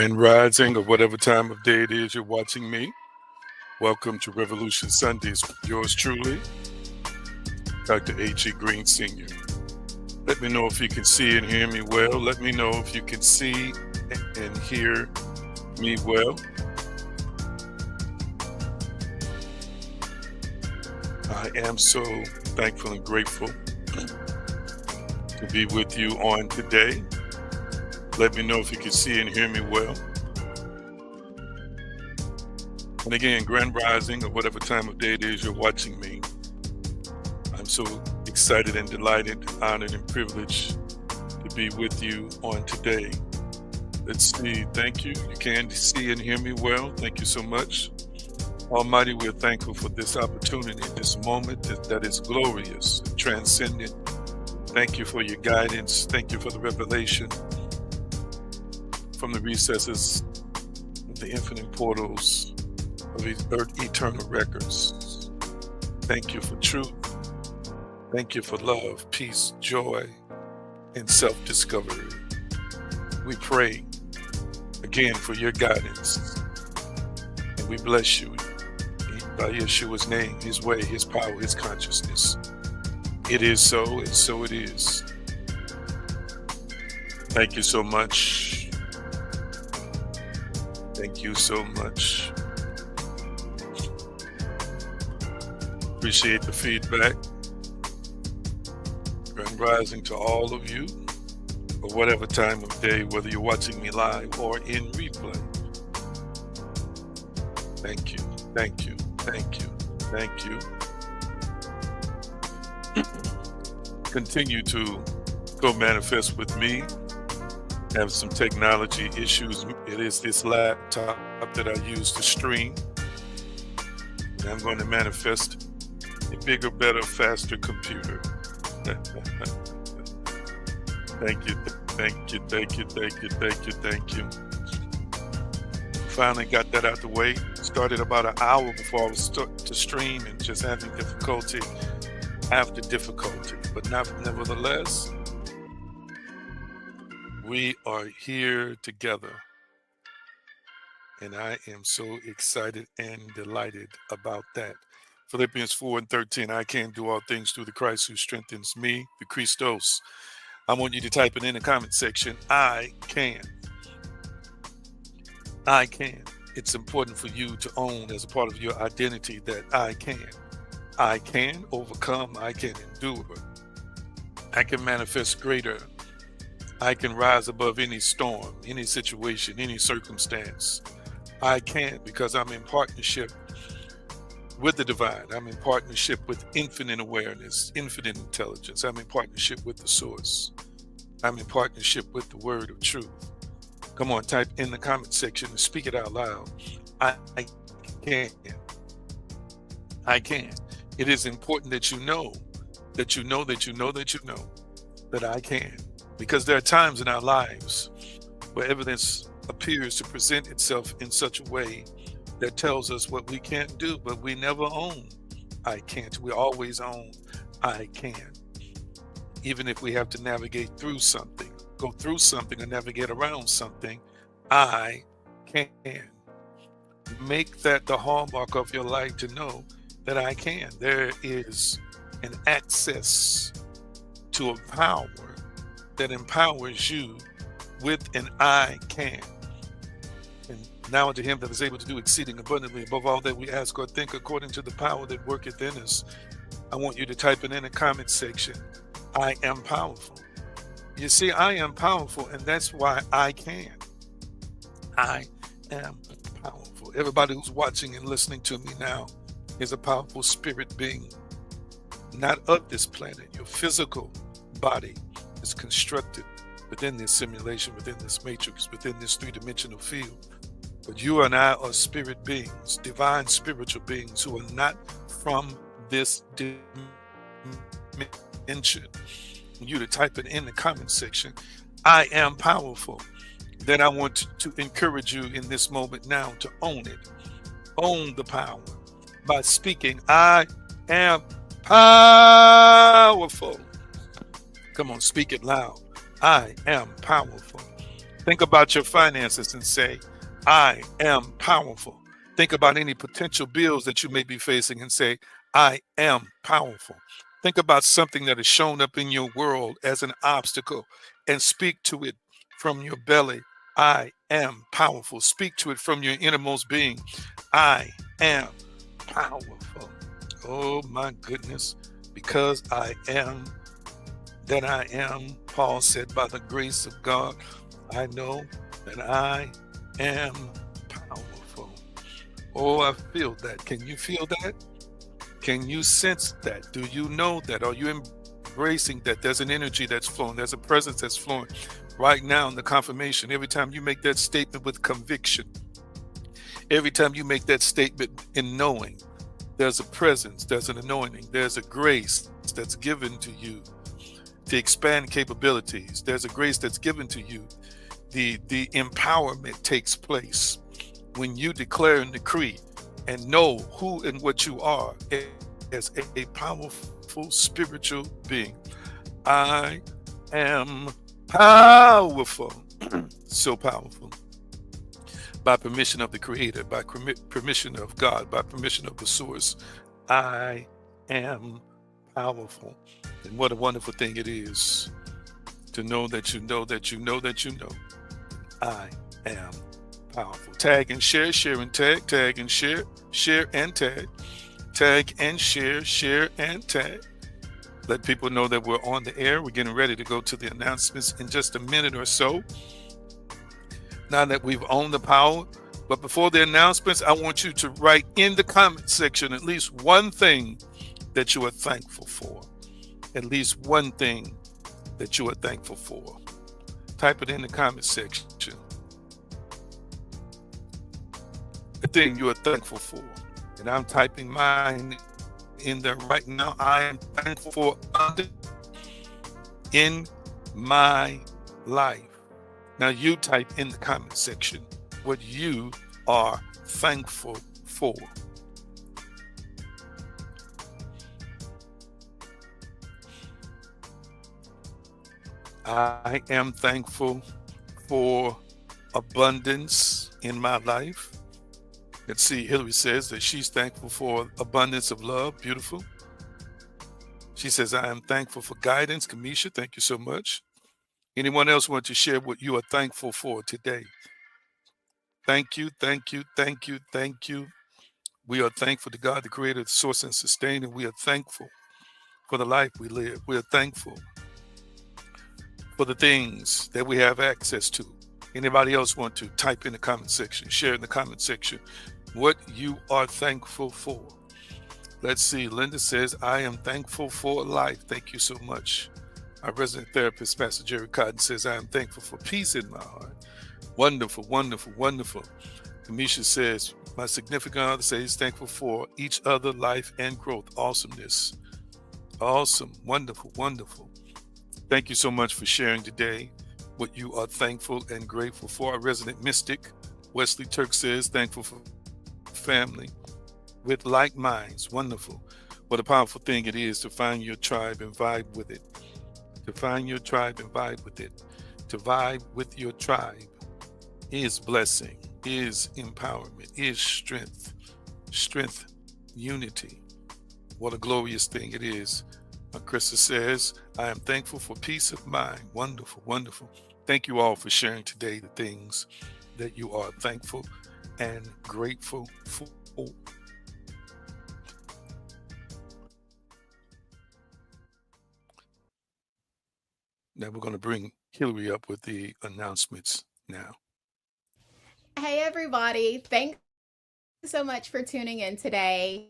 Grand Rising, or whatever time of day it is you're watching me. Welcome to Revolution Sundays with yours truly, Dr. H.E. Green Sr. Let me know if you can see and hear me well. Let me know if you can see and hear me well. I am so thankful and grateful to be with you on today. Let me know if you can see and hear me well. And again, Grand Rising, or whatever time of day it is you're watching me. I'm so excited and delighted, honored and privileged to be with you on today. Let's see. Thank you. You can see and hear me well. Thank you so much. Almighty, we're thankful for this opportunity, this moment that is glorious, transcendent. Thank you for your guidance. Thank you for the revelation from the recesses of the infinite portals of eternal records. Thank you for truth. Thank you for love, peace, joy, and self-discovery. We pray again for your guidance, and we bless you by Yeshua's name, his way, his power, his consciousness. It is so, and so it is. Thank you so much. Thank you so much. Appreciate the feedback. Grand Rising to all of you, or whatever time of day, whether you're watching me live or in replay. Thank you, thank you, thank you, thank you. Continue to go manifest with me. Have some technology issues. It is this laptop that I use to stream. And I'm going to manifest a bigger, better, faster computer. Thank you, thank you, thank you, thank you, thank you, thank you. Finally got that out the way. Started about an hour before I was to stream and just having difficulty after difficulty. But nevertheless, we are here together. And I am so excited and delighted about that. Philippians 4:13, I can do all things through the Christ who strengthens me, the Christos. I want you to type it in the comment section. I can. I can. It's important for you to own as a part of your identity that I can. I can overcome. I can endure. I can manifest greater. I can rise above any storm, any situation, any circumstance. I can, because I'm in partnership with the divine. I'm in partnership with infinite awareness, infinite intelligence. I'm in partnership with the source. I'm in partnership with the word of truth. Come on, type in the comment section and speak it out loud. I can. I can. It is important that you know that you know that you know that you know that I can. Because there are times in our lives where evidence appears to present itself in such a way that tells us what we can't do, but we never own I can't. We always own I can. Even if we have to navigate through something, go through something or navigate around something, I can. Make that the hallmark of your life to know that I can. There is an access to a power that empowers you with an I can. And now unto him that is able to do exceeding abundantly above all that we ask or think, according to the power that worketh in us. I want you to type it in the comment section. I am powerful. You see, I am powerful, and that's why I can. I am powerful. Everybody who's watching and listening to me now is a powerful spirit being, not of this planet. Your physical body is constructed within this simulation, within this matrix, within this three-dimensional field. But you and I are spirit beings, divine spiritual beings who are not from this dimension. You to type it in the comment section. I am powerful. Then I want to encourage you in this moment now to own it. Own the power by speaking, I am powerful. Come on, speak it loud. I am powerful. Think about your finances and say, I am powerful. Think about any potential bills that you may be facing and say, I am powerful. Think about something that has shown up in your world as an obstacle and speak to it from your belly. I am powerful. Speak to it from your innermost being. I am powerful. Oh my goodness. Because I am that I am, Paul said, by the grace of God, I know that I am powerful. Oh, I feel that. Can you feel that? Can you sense that? Do you know that? Are you embracing that? There's an energy that's flowing. There's a presence that's flowing right now in the confirmation. Every time you make that statement with conviction, every time you make that statement in knowing, there's a presence, there's an anointing, there's a grace that's given to you to expand capabilities. There's a grace that's given to you. The empowerment takes place when you declare and decree and know who and what you are as a powerful spiritual being. I am powerful. So powerful. By permission of the Creator, by permission of God, by permission of the source, I am powerful. And what a wonderful thing it is to know that you know that you know that you know I am powerful. Tag and share, share and tag, tag and share, share and tag, tag and share and tag. Let people know that we're on the air. We're getting ready to go to the announcements in just a minute or so. Now that we've owned the power. But before the announcements, I want you to write in the comment section at least one thing that you are thankful for. At least one thing that you are thankful for. Type it in the comment section. The thing you are thankful for. And I'm typing mine in there right now. I am thankful for in my life. Now you type in the comment section what you are thankful for. I am thankful for abundance in my life. Let's see, Hillary says that she's thankful for abundance of love. Beautiful. She says, I am thankful for guidance. Kamisha, thank you so much. Anyone else want to share what you are thankful for today? Thank you, thank you, thank you, thank you. We are thankful to God, the creator, the source and sustainer. We are thankful for the life we live. We are thankful for the things that we have access to. Anybody else want to type in the comment section, share in the comment section what you are thankful for? Let's see. Linda says, I am thankful for life. Thank you so much. Our resident therapist, Pastor Jerry Cotton, says, I am thankful for peace in my heart. Wonderful, wonderful, wonderful. Kamisha says, my significant other says he's thankful for each other, life, and growth. Awesomeness. Awesome. Wonderful, wonderful. Thank you so much for sharing today what you are thankful and grateful for. Our resident mystic, Wesley Turk, says, thankful for family with like minds. Wonderful. What a powerful thing it is to find your tribe and vibe with it. To find your tribe and vibe with it. To vibe with your tribe is blessing, is empowerment, is strength. Strength, unity. What a glorious thing it is. Krista says, I am thankful for peace of mind. Wonderful, wonderful. Thank you all for sharing today the things that you are thankful and grateful for. Now we're going to bring Hillary up with the announcements now. Hey, everybody. Thanks so much for tuning in today.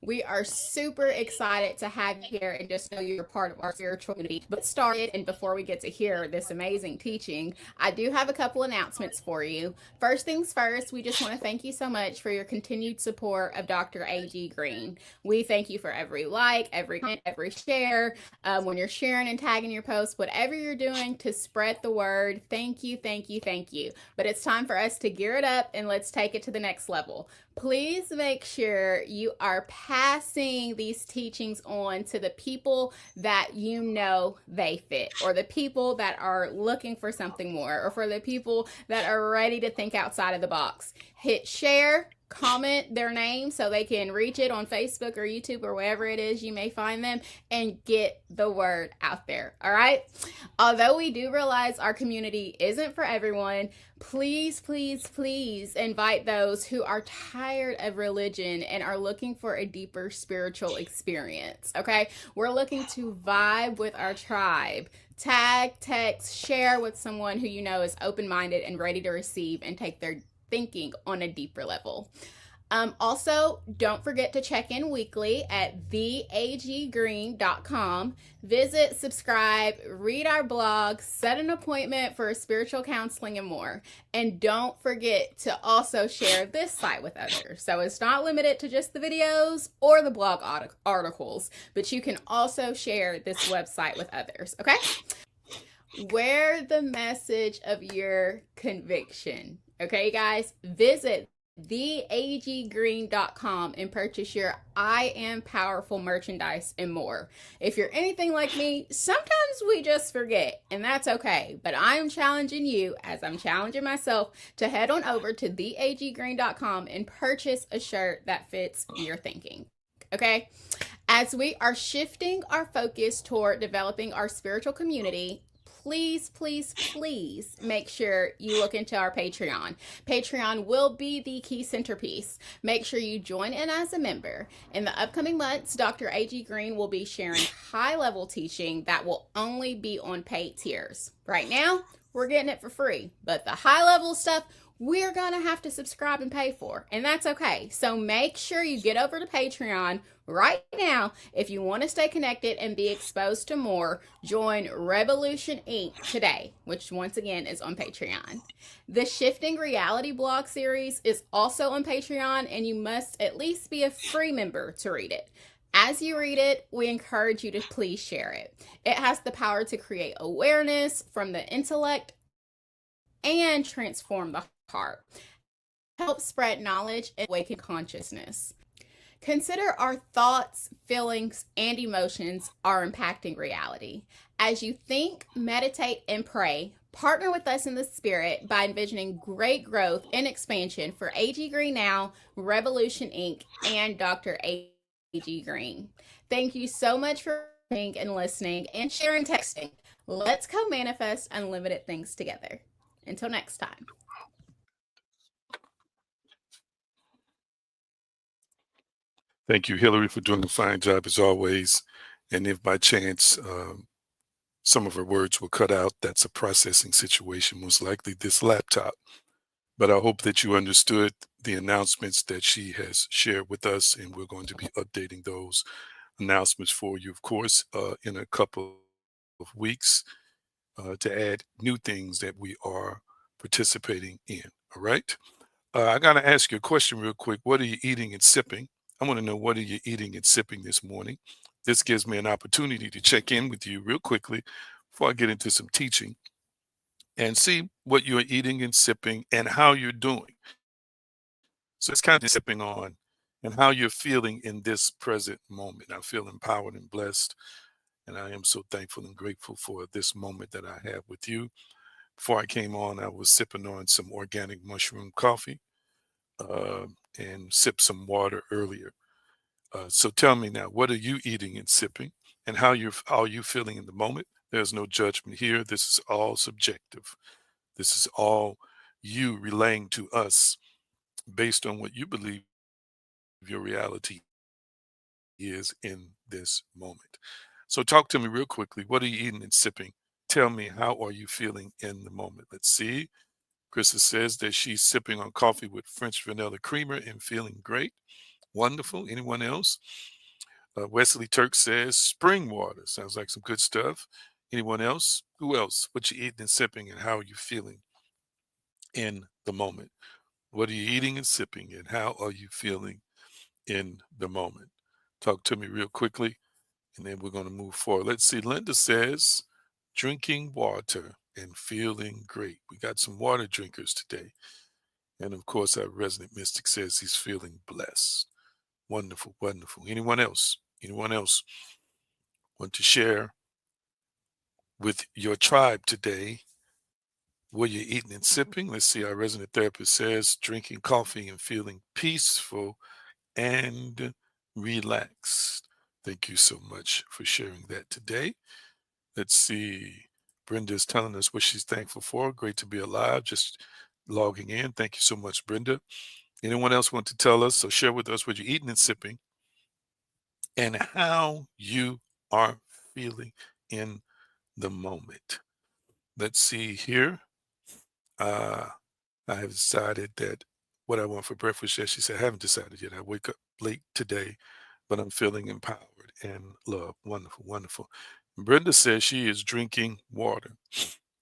We are super excited to have you here and just know you're part of our spiritual community. But started, and before we get to hear this amazing teaching, I do have a couple announcements for you. First things first, we just want to thank you so much for your continued support of Dr. A.G. Green. We thank you for every like, every comment, every share, when you're sharing and tagging your posts, whatever you're doing to spread the word. Thank you, thank you, thank you. But it's time for us to gear it up and let's take it to the next level. Please make sure you are passing these teachings on to the people that you know they fit, or the people that are looking for something more, or for the people that are ready to think outside of the box. Hit share, comment their name so they can reach it on Facebook or YouTube or wherever it is you may find them, and get the word out there. All right. Although we do realize our community isn't for everyone, please, please, please invite those who are tired of religion and are looking for a deeper spiritual experience. Okay. We're looking to vibe with our tribe. Tag, text, share with someone who you know is open-minded and ready to receive and take their thinking on a deeper level. Also, don't forget to check in weekly at theaggreen.com. Visit, subscribe, read our blog, set an appointment for spiritual counseling, and more. And don't forget to also share this site with others. So it's not limited to just the videos or the blog articles, but you can also share this website with others, okay? Wear the message of your conviction. Okay, guys, visit theaggreen.com and purchase your I Am Powerful merchandise and more. If you're anything like me, sometimes we just forget, and that's okay. But I am challenging you, as I'm challenging myself, to head on over to theaggreen.com and purchase a shirt that fits your thinking. Okay? As we are shifting our focus toward developing our spiritual community, please, please, please make sure you look into our Patreon. Patreon will be the key centerpiece. Make sure you join in as a member. In the upcoming months, Dr. A.G. Green will be sharing high-level teaching that will only be on paid tiers. Right now, we're getting it for free, but the high-level stuff, we're going to have to subscribe and pay for, and that's okay. So make sure you get over to Patreon right now if you want to stay connected and be exposed to more. Join Revolution Inc. today, which once again is on Patreon. The Shifting Reality blog series is also on Patreon, and you must at least be a free member to read it. As you read it, we encourage you to please share it. It has the power to create awareness from the intellect and transform the heart. Help spread knowledge and awaken consciousness. Consider our thoughts, feelings, and emotions are impacting reality. As you think, meditate, and pray, partner with us in the spirit by envisioning great growth and expansion for A.G. Green Now, Revolution Inc., and Dr. A.G. Green. Thank you so much for watching and listening and sharing, texting. Let's co-manifest unlimited things together. Until next time. Thank you, Hillary, for doing a fine job as always. And if by chance some of her words were cut out, that's a processing situation, most likely this laptop. But I hope that you understood the announcements that she has shared with us, and we're going to be updating those announcements for you, of course, in a couple of weeks to add new things that we are participating in. All right. I got to ask you a question real quick. What are you eating and sipping? I want to know, what are you eating and sipping this morning? This gives me an opportunity to check in with you real quickly before I get into some teaching and see what you're eating and sipping and how you're doing. So it's kind of sipping on and how you're feeling in this present moment. I feel empowered and blessed, and I am so thankful and grateful for this moment that I have with you. Before I came on, I was sipping on some organic mushroom coffee and sipped some water earlier. So tell me now, what are you eating and sipping, and how are you feeling in the moment? There's no judgment here. This is all subjective. This is all you relaying to us based on what you believe your reality is in this moment. So talk to me real quickly. What are you eating and sipping? Tell me, how are you feeling in the moment? Let's see. Krista says that she's sipping on coffee with French vanilla creamer and feeling great. Wonderful. Anyone else? Wesley Turk says spring water. Sounds like some good stuff. Anyone else? Who else? What you eating and sipping, and how are you feeling in the moment? What are you eating and sipping, and how are you feeling in the moment? Talk to me real quickly, and then we're going to move forward. Let's see. Linda says drinking water and feeling great. We got some water drinkers today. And of course, our resident mystic says he's feeling blessed. Wonderful, wonderful. Anyone else? Anyone else want to share with your tribe today what you're eating and sipping? Let's see. Our resident therapist says drinking coffee and feeling peaceful and relaxed. Thank you so much for sharing that today. Let's see. Brenda's telling us what she's thankful for. Great to be alive. Just logging in. Thank you so much, Brenda. Anyone else want to tell us or share with us what you're eating and sipping and how you are feeling in the moment? Let's see here. Uh, I have decided that what I want for breakfast, yes, she said, I haven't decided yet. I wake up late today, but I'm feeling empowered and loved. Wonderful, wonderful. Brenda says she is drinking water.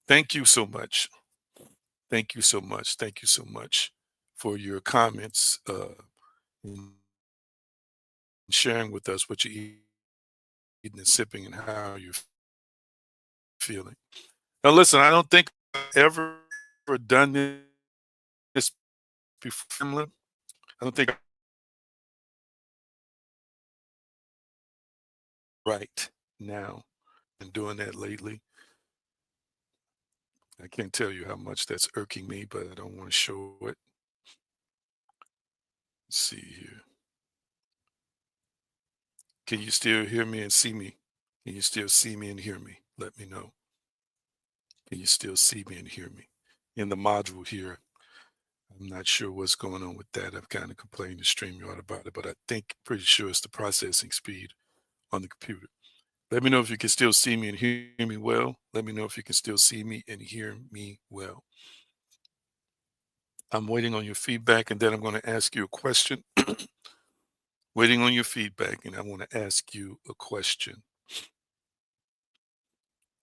Thank you so much. Thank you so much. Thank you so much for your comments and sharing with us what you're eating and sipping and how you're feeling. Now, listen, I don't think I've ever done this before. Pamela. I don't think I'm right now. Been doing that lately. I can't tell you how much that's irking me, but I don't want to show it. Let's see here. Can you still hear me and see me? Can you still see me and hear me? Let me know. Can you still see me and hear me? In the module here, I'm not sure what's going on with that. I've kind of complained to StreamYard about it, but I think pretty sure it's the processing speed on the computer. Let me know if you can still see me and hear me well. Let me know if you can still see me and hear me well. I'm waiting on your feedback, and then I'm going to ask you a question. Waiting on your feedback, and I want to ask you a question.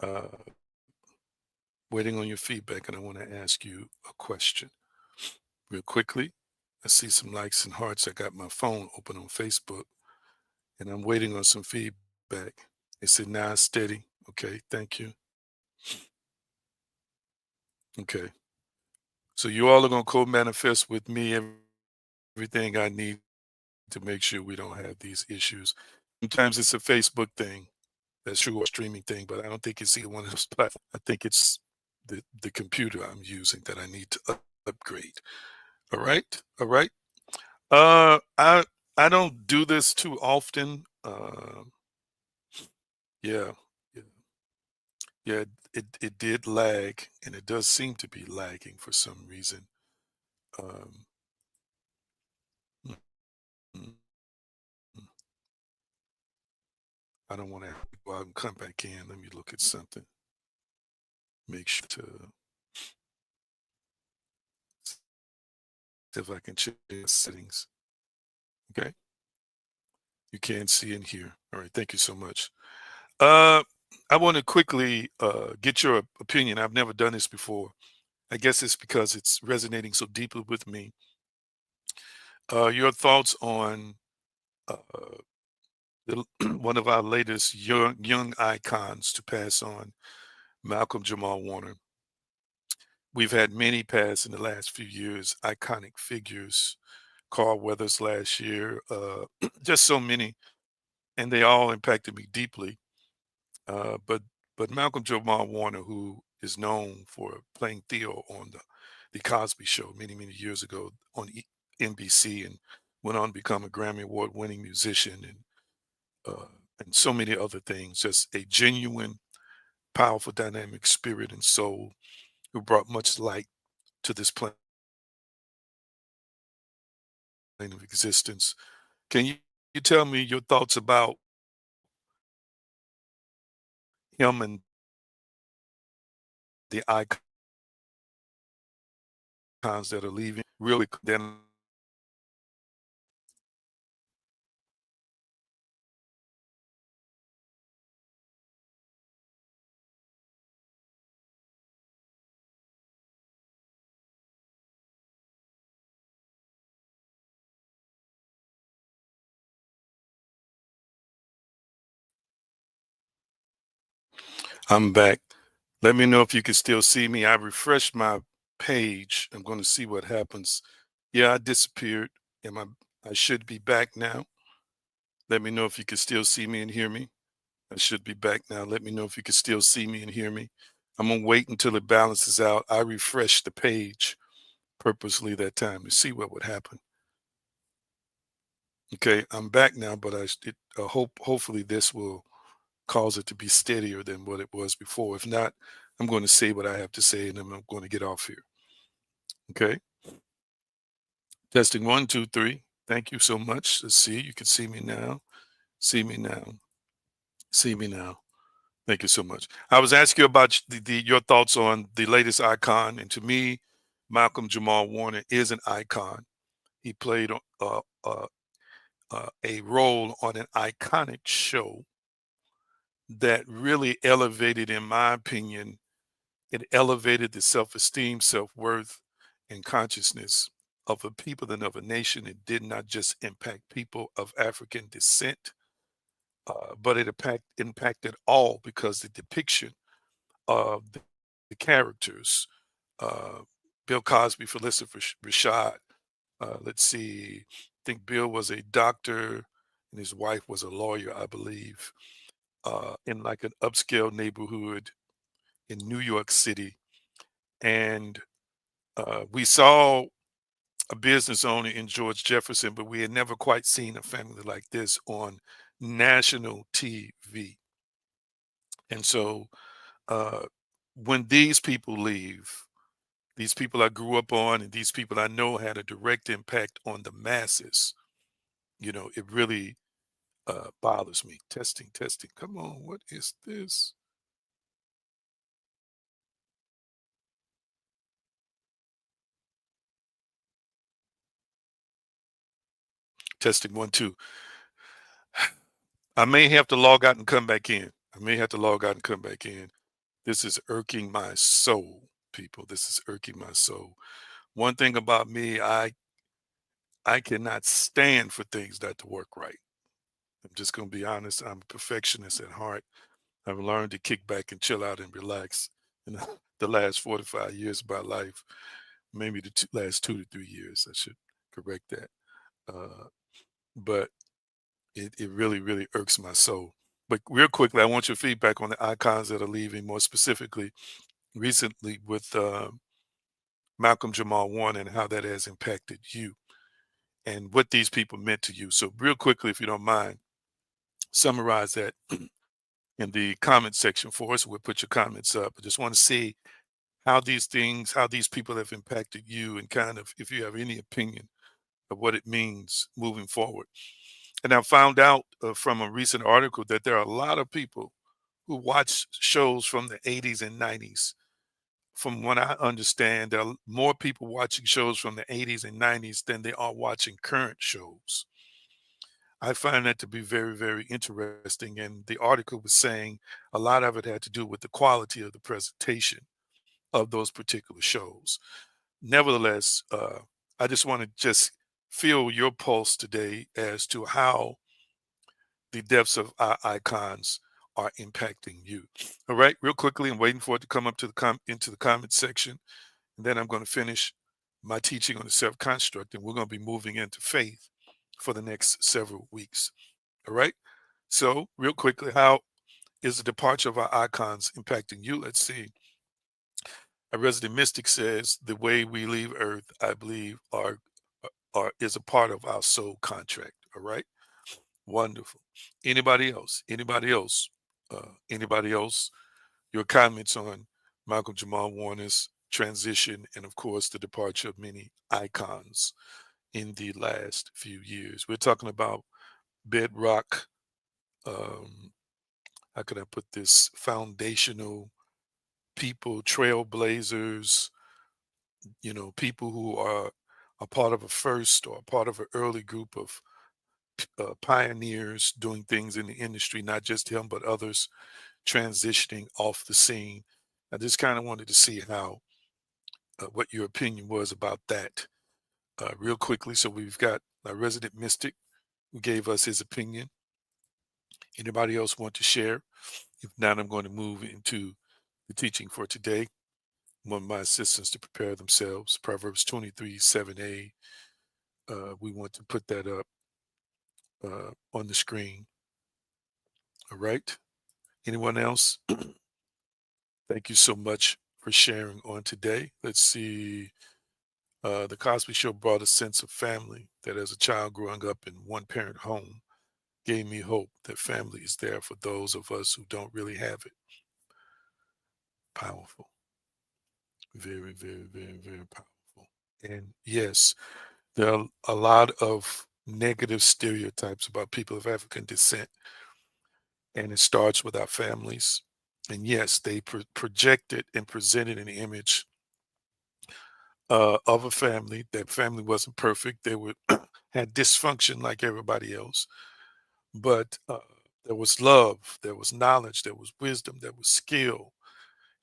Uh, waiting on your feedback, and I want to ask you a question. Real quickly, I see some likes and hearts. I got my phone open on Facebook, and I'm waiting on some feedback. They said, nah, steady. Okay, thank you. Okay. So you all are going to co-manifest with me everything I need to make sure we don't have these issues. Sometimes it's a Facebook thing. That's true, or streaming thing, but I don't think it's either one of those platforms. I think it's the computer I'm using that I need to upgrade. All right. All right. Uh, I I don't do this too often. Yeah, yeah, yeah. It did lag, and it does seem to be lagging for some reason. Um, mm, mm, mm. I don't want to go out and come back in. Let me look at something. Make sure to see if I can change the settings. Okay, you can see and hear. All right, thank you so much. Uh, I want to quickly get your opinion. I've never done this before. I guess it's because it's resonating so deeply with me. Your thoughts on uh, one of our latest young icons to pass on, Malcolm Jamal Warner. We've had many pass in the last few years, iconic figures. Carl Weathers last year, just so many, and they all impacted me deeply. But Malcolm Jamal Warner, who is known for playing Theo on the Cosby Show many years ago on NBC, and went on to become a Grammy Award winning musician and so many other things. Just a genuine, powerful, dynamic spirit and soul who brought much light to this plane of existence. Can you tell me your thoughts about him and the icons that are leaving? Really, then I'm back. Let me know if you can still see me. I refreshed my page. I'm going to see what happens. Yeah, I disappeared. I should be back now. Let me know if you can still see me and hear me. I should be back now. Let me know if you can still see me and hear me. I'm gonna wait until it balances out. I refreshed the page purposely that time to see what would happen. Okay, I'm back now, but hopefully this will cause it to be steadier than what it was before. If not, I'm going to say what I have to say, and then I'm going to get off here. Okay, testing 1, 2, 3. Thank you so much. Let's see. You can see me now. See me now. See me now. Thank you so much. I was asking you about your thoughts on the latest icon, and to me, Malcolm Jamal Warner is an icon. He played a role on an iconic show that really elevated, in my opinion, it elevated the self-esteem, self-worth, and consciousness of a people and of a nation. It did not just impact people of African descent, but it impacted all because the depiction of the characters, uh, Bill Cosby, Phylicia Rashad. Let's see, I think Bill was a doctor and his wife was a lawyer, I believe, in like an upscale neighborhood in New York City. And we saw a business owner in George Jefferson, but we had never quite seen a family like this on national TV. And so uh, when these people leave, these people I grew up on and these people I know had a direct impact on the masses, it really bothers me. Testing, testing. Come on, what is this? Testing 1, 2. I may have to log out and come back in. I may have to log out and come back in. This is irking my soul, people. This is irking my soul. One thing about me, I cannot stand for things not to work right. I'm just gonna be honest. I'm a perfectionist at heart. I've learned to kick back and chill out and relax in the last 45 years of my life. Maybe the last 2 to 3 years. I should correct that. Uh, but it really, really irks my soul. But real quickly, I want your feedback on the icons that are leaving, more specifically recently with Malcolm Jamal Warner and how that has impacted you and what these people meant to you. So, real quickly, if you don't mind, summarize that in the comment section for us. We'll put your comments up. I just want to see how these people have impacted you, and kind of if you have any opinion of what it means moving forward. And I found out from a recent article that there are a lot of people who watch shows from the 80s and 90s. From what I understand, there are more people watching shows from the 80s and 90s than they are watching current shows. I find that to be very, very interesting. And the article was saying a lot of it had to do with the quality of the presentation of those particular shows. Nevertheless, I just want to just feel your pulse today as to how the depths of our icons are impacting you. All right, real quickly, I'm waiting for it to come up to into the comment section, and then I'm going to finish my teaching on the self construct, and we're going to be moving into faith for the next several weeks. All right. So, real quickly, how is the departure of our icons impacting you? Let's see. A resident mystic says the way we leave Earth, I believe, are is a part of our soul contract. All right. Wonderful. Anybody else? Anybody else? Anybody else? Your comments on Malcolm Jamal Warner's transition and, of course, the departure of many icons in the last few years. We're talking about bedrock. How could I put this? Foundational people, trailblazers. People who are a part of a first or a part of an early group of pioneers doing things in the industry, not just him, but others transitioning off the scene. I just kind of wanted to see how, what your opinion was about that real quickly. So we've got a resident mystic who gave us his opinion. Anybody else want to share? If not, I'm going to move into the teaching for today. I want my assistants to prepare themselves. Proverbs 23:7a. We want to put that up on the screen. All right. Anyone else? Thank you so much for sharing on today. Let's see. The Cosby Show brought a sense of family that as a child growing up in one parent home gave me hope that family is there for those of us who don't really have it. Powerful. Very, very, very, very powerful. And yes, there are a lot of negative stereotypes about people of African descent, and it starts with our families. And yes, they projected and presented an image of a family. That family wasn't perfect. They were had dysfunction like everybody else, but there was love, there was knowledge, there was wisdom, there was skill,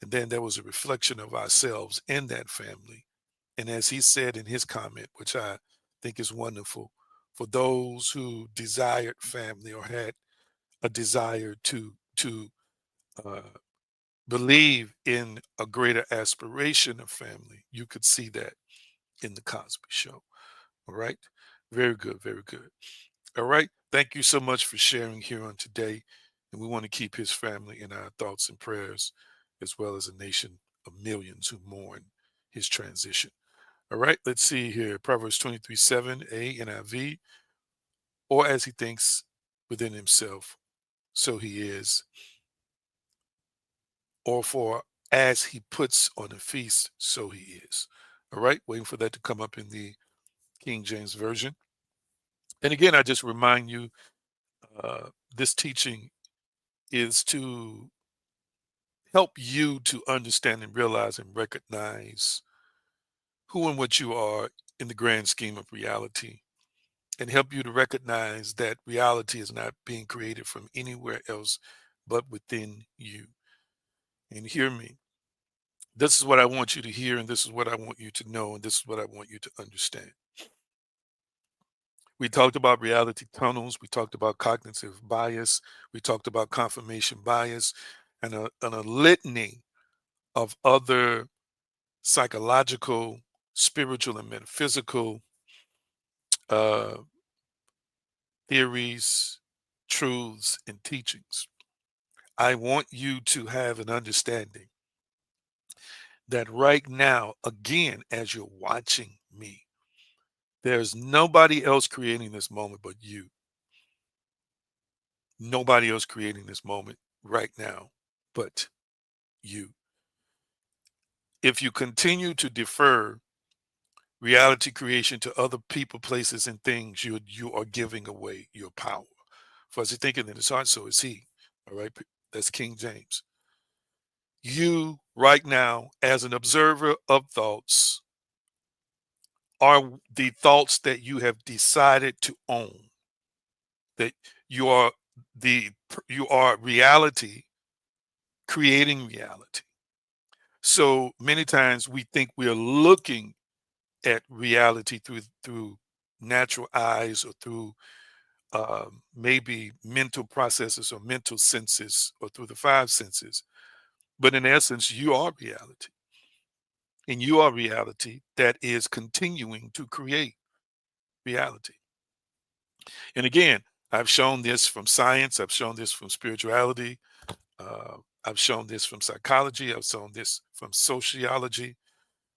and then there was a reflection of ourselves in that family. And as he said in his comment, which I think is wonderful, for those who desired family or had a desire to uh, believe in a greater aspiration of family, you could see that in the Cosby Show. All right, very good, very good. All right, thank you so much for sharing here on today, and we want to keep his family in our thoughts and prayers, as well as a nation of millions who mourn his transition. All right, let's see here. Proverbs 23:7a NIV, or as he thinks within himself, so he is, or for as he puts on a feast, so he is. All right, waiting for that to come up in the King James Version. And again, I just remind you this teaching is to help you to understand and realize and recognize who and what you are in the grand scheme of reality, and help you to recognize that reality is not being created from anywhere else but within you. And hear me. This is what I want you to hear, and this is what I want you to know, and this is what I want you to understand. We talked about reality tunnels, we talked about cognitive bias, we talked about confirmation bias, and a litany of other psychological, spiritual, and metaphysical uh, theories, truths, and teachings. I want you to have an understanding that right now, again, as you're watching me, there's nobody else creating this moment but you. Nobody else creating this moment right now but you. If you continue to defer reality creation to other people, places, and things, you are giving away your power. For as he thinketh in his heart, so is he. All right, that's King James. You right now, as an observer of thoughts, are the thoughts that you have decided to own. That you are the you are reality creating reality. So many times we think we are looking at reality through natural eyes or through maybe mental processes or mental senses or through the five senses. But in essence, you are reality. And you are reality that is continuing to create reality. And again, I've shown this from science, I've shown this from spirituality, I've shown this from psychology, I've shown this from sociology.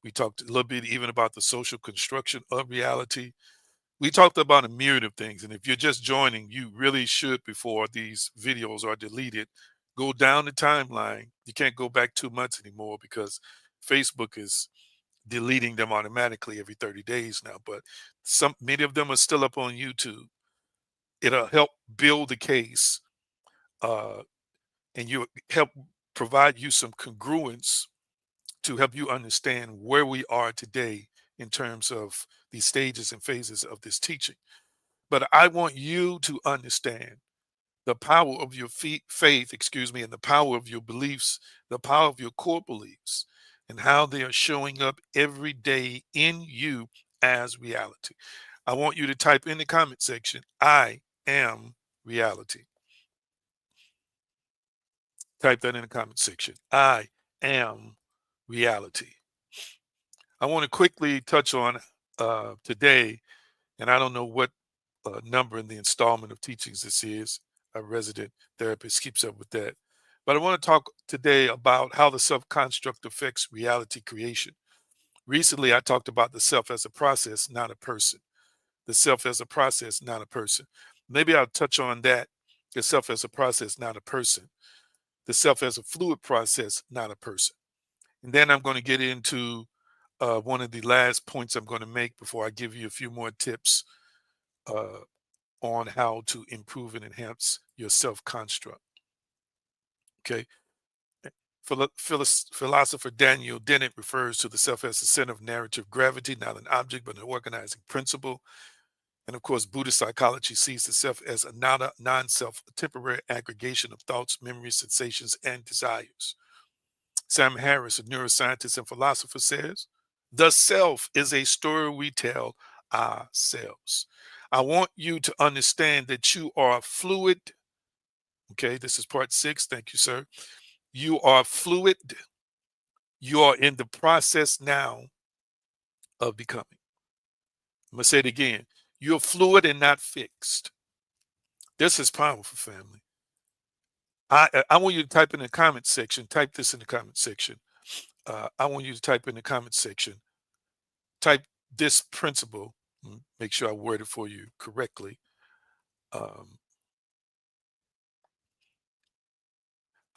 We talked a little bit even about the social construction of reality. We talked about a myriad of things. And if you're just joining, you really should, before these videos are deleted, go down the timeline. You can't go back 2 months anymore because Facebook is deleting them automatically every 30 days now. But many of them are still up on YouTube. It'll help build the case, uh, and you help provide you some congruence to help you understand where we are today in terms of these stages and phases of this teaching. But I want you to understand the power of your faith, and the power of your beliefs, the power of your core beliefs, and how they are showing up every day in you as reality. I want you to type in the comment section, I am reality. Type that in the comment section. I am reality. I want to quickly touch on today, and I don't know what number in the installment of teachings this is. A resident therapist keeps up with that. But I want to talk today about how the self construct affects reality creation. Recently, I talked about the self as a process, not a person. The self as a process, not a person. Maybe I'll touch on that. The self as a process, not a person. The self as a fluid process, not a person. And then I'm going to get into one of the last points I'm going to make before I give you a few more tips uh, on how to improve and enhance your self construct. Okay. Philosopher Daniel Dennett refers to the self as the center of narrative gravity, not an object, but an organizing principle. And of course, Buddhist psychology sees the self as a non self, a temporary aggregation of thoughts, memories, sensations, and desires. Sam Harris, a neuroscientist and philosopher, says the self is a story we tell ourselves. I want you to understand that you are fluid. Okay, this is part 6. Thank you, sir. You are fluid. You are in the process now of becoming. I'm going to say it again. You're fluid and not fixed. This is powerful, family. I want you to type in the comment section. Type this in the comment section. I want you to type in the comment section. Type this principle. Make sure I word it for you correctly. I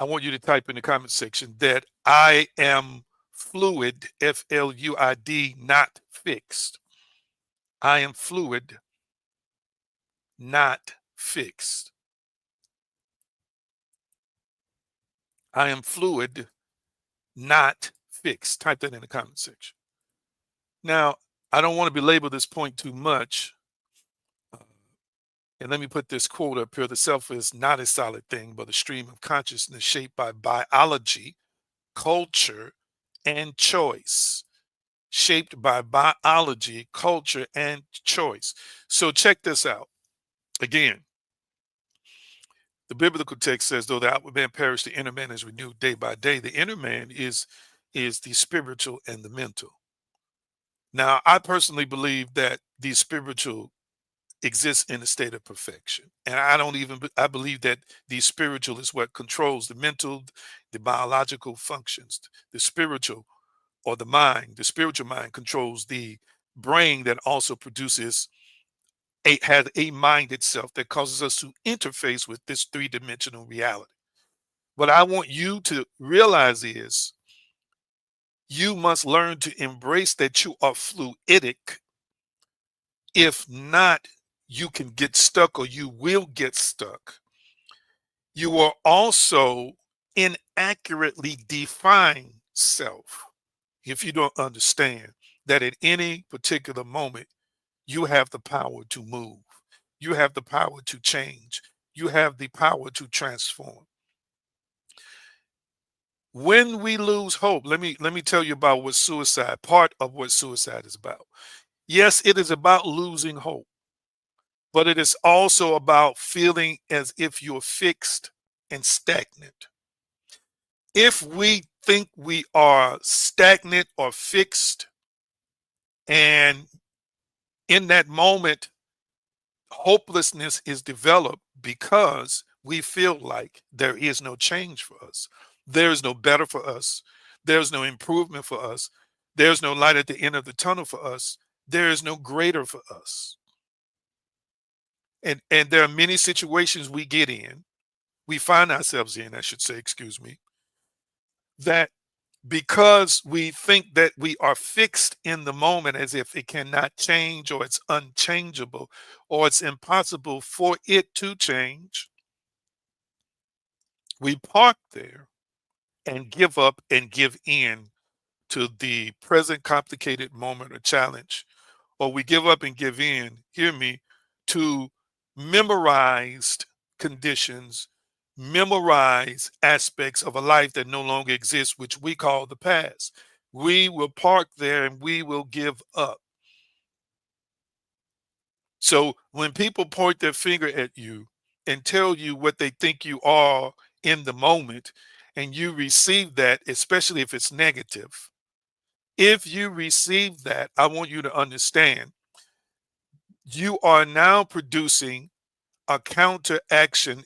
want you to type in the comment section that I am fluid, F-L-U-I-D, not fixed. I am fluid, not fixed. I am fluid, not fixed. Type that in the comment section. Now, I don't want to belabor this point too much. And let me put this quote up here. The self is not a solid thing, but a stream of consciousness shaped by biology, culture, and choice. Shaped by biology, culture, and choice. So check this out. Again, the biblical text says, though the outward man perish, the inner man is renewed day by day. The inner man is the spiritual and the mental. Now, I personally believe that the spiritual exists in a state of perfection. And I believe that the spiritual is what controls the mental, the biological functions. The spiritual or the spiritual mind controls the brain that also has a mind itself that causes us to interface with this three-dimensional reality. What I want you to realize is you must learn to embrace that you are fluidic. If not, you can get stuck or you will get stuck. You are also inaccurately define self if you don't understand that at any particular moment, you have the power to move. You have the power to change. You have the power to transform. When we lose hope, let me tell you about part of what suicide is about. Yes, it is about losing hope, but it is also about feeling as if you're fixed and stagnant. If we think we are stagnant or fixed, and in that moment, hopelessness is developed because we feel like there is no change for us. There is no better for us. There's no improvement for us. There's no light at the end of the tunnel for us. There is no greater for us. And there are many situations we find ourselves in, I should say, excuse me, that because we think that we are fixed in the moment as if it cannot change or it's unchangeable or it's impossible for it to change, we park there and give up and give in to the present complicated moment or challenge, or we give up and give in, hear me, to memorized conditions, memorize aspects of a life that no longer exists, which we call the past. We will park there and we will give up. So when people point their finger at you and tell you what they think you are in the moment, and you receive that, especially if it's negative, if you receive that, I want you to understand you are now producing a counteraction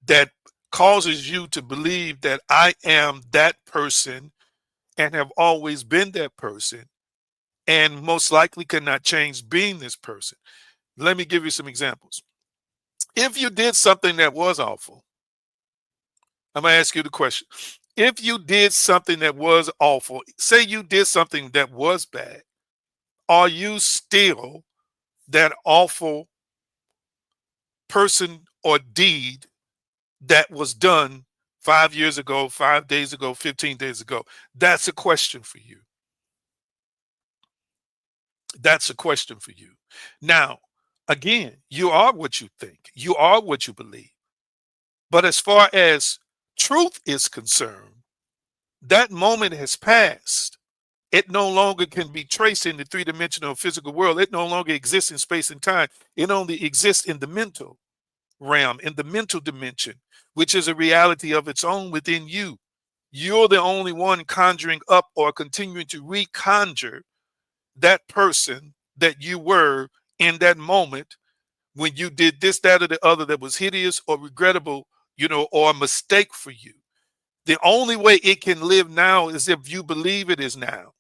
that causes you to believe that I am that person and have always been that person and most likely cannot change being this person. Let me give you some examples. If you did something that was awful, I'm going to ask you the question. If you did something that was awful, say you did something that was bad, are you still that awful person or deed that was done 5 years ago, 5 days ago, 15 days ago? That's a question for you. That's a question for you. Now, again, you are what you think, you are what you believe. But as far as truth is concerned, that moment has passed. It no longer can be traced in the three-dimensional physical world. It no longer exists in space and time. It only exists in the mental realm, in the mental dimension, which is a reality of its own within you. You're the only one conjuring up or continuing to reconjure that person that you were in that moment when you did this, that, or the other that was hideous or regrettable, or a mistake for you. The only way it can live now is if you believe it is now.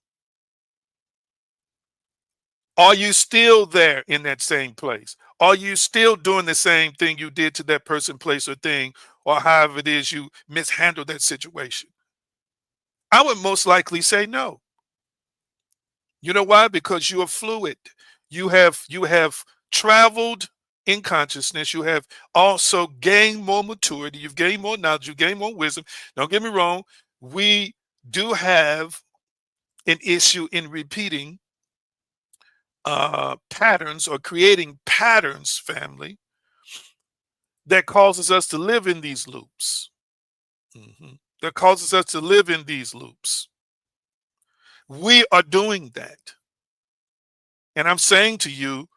Are you still there in that same place? Are you still doing the same thing you did to that person, place, or thing, or however it is you mishandled that situation? I would most likely say no. You know why? Because you are fluid. You have traveled in consciousness. You have also gained more maturity. You've gained more knowledge. You've gained more wisdom. Don't get me wrong. We do have an issue in repeating patterns or creating patterns, family, that causes us to live in these loops. That causes us to live in these loops. We are doing that. And I'm saying to you,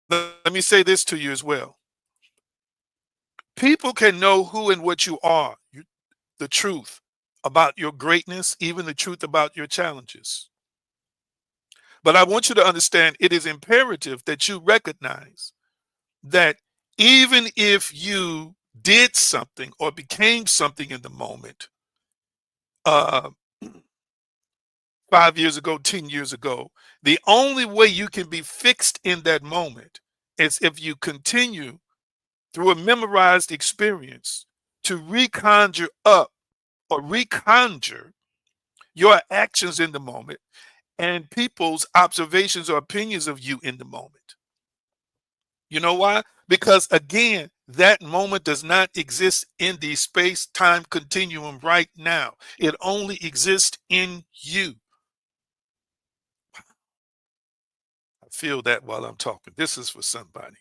let me say this to you as well. People can know who and what you are, the truth about your greatness, even the truth about your challenges. But I want you to understand it is imperative that you recognize that even if you did something or became something in the moment, uh, 5 years ago, 10 years ago, the only way you can be fixed in that moment is if you continue through a memorized experience to reconjure up or reconjure your actions in the moment and people's observations or opinions of you in the moment. You know why? Because again, that moment does not exist in the space-time continuum right now. It only exists in you. I feel that while I'm talking. This is for somebody.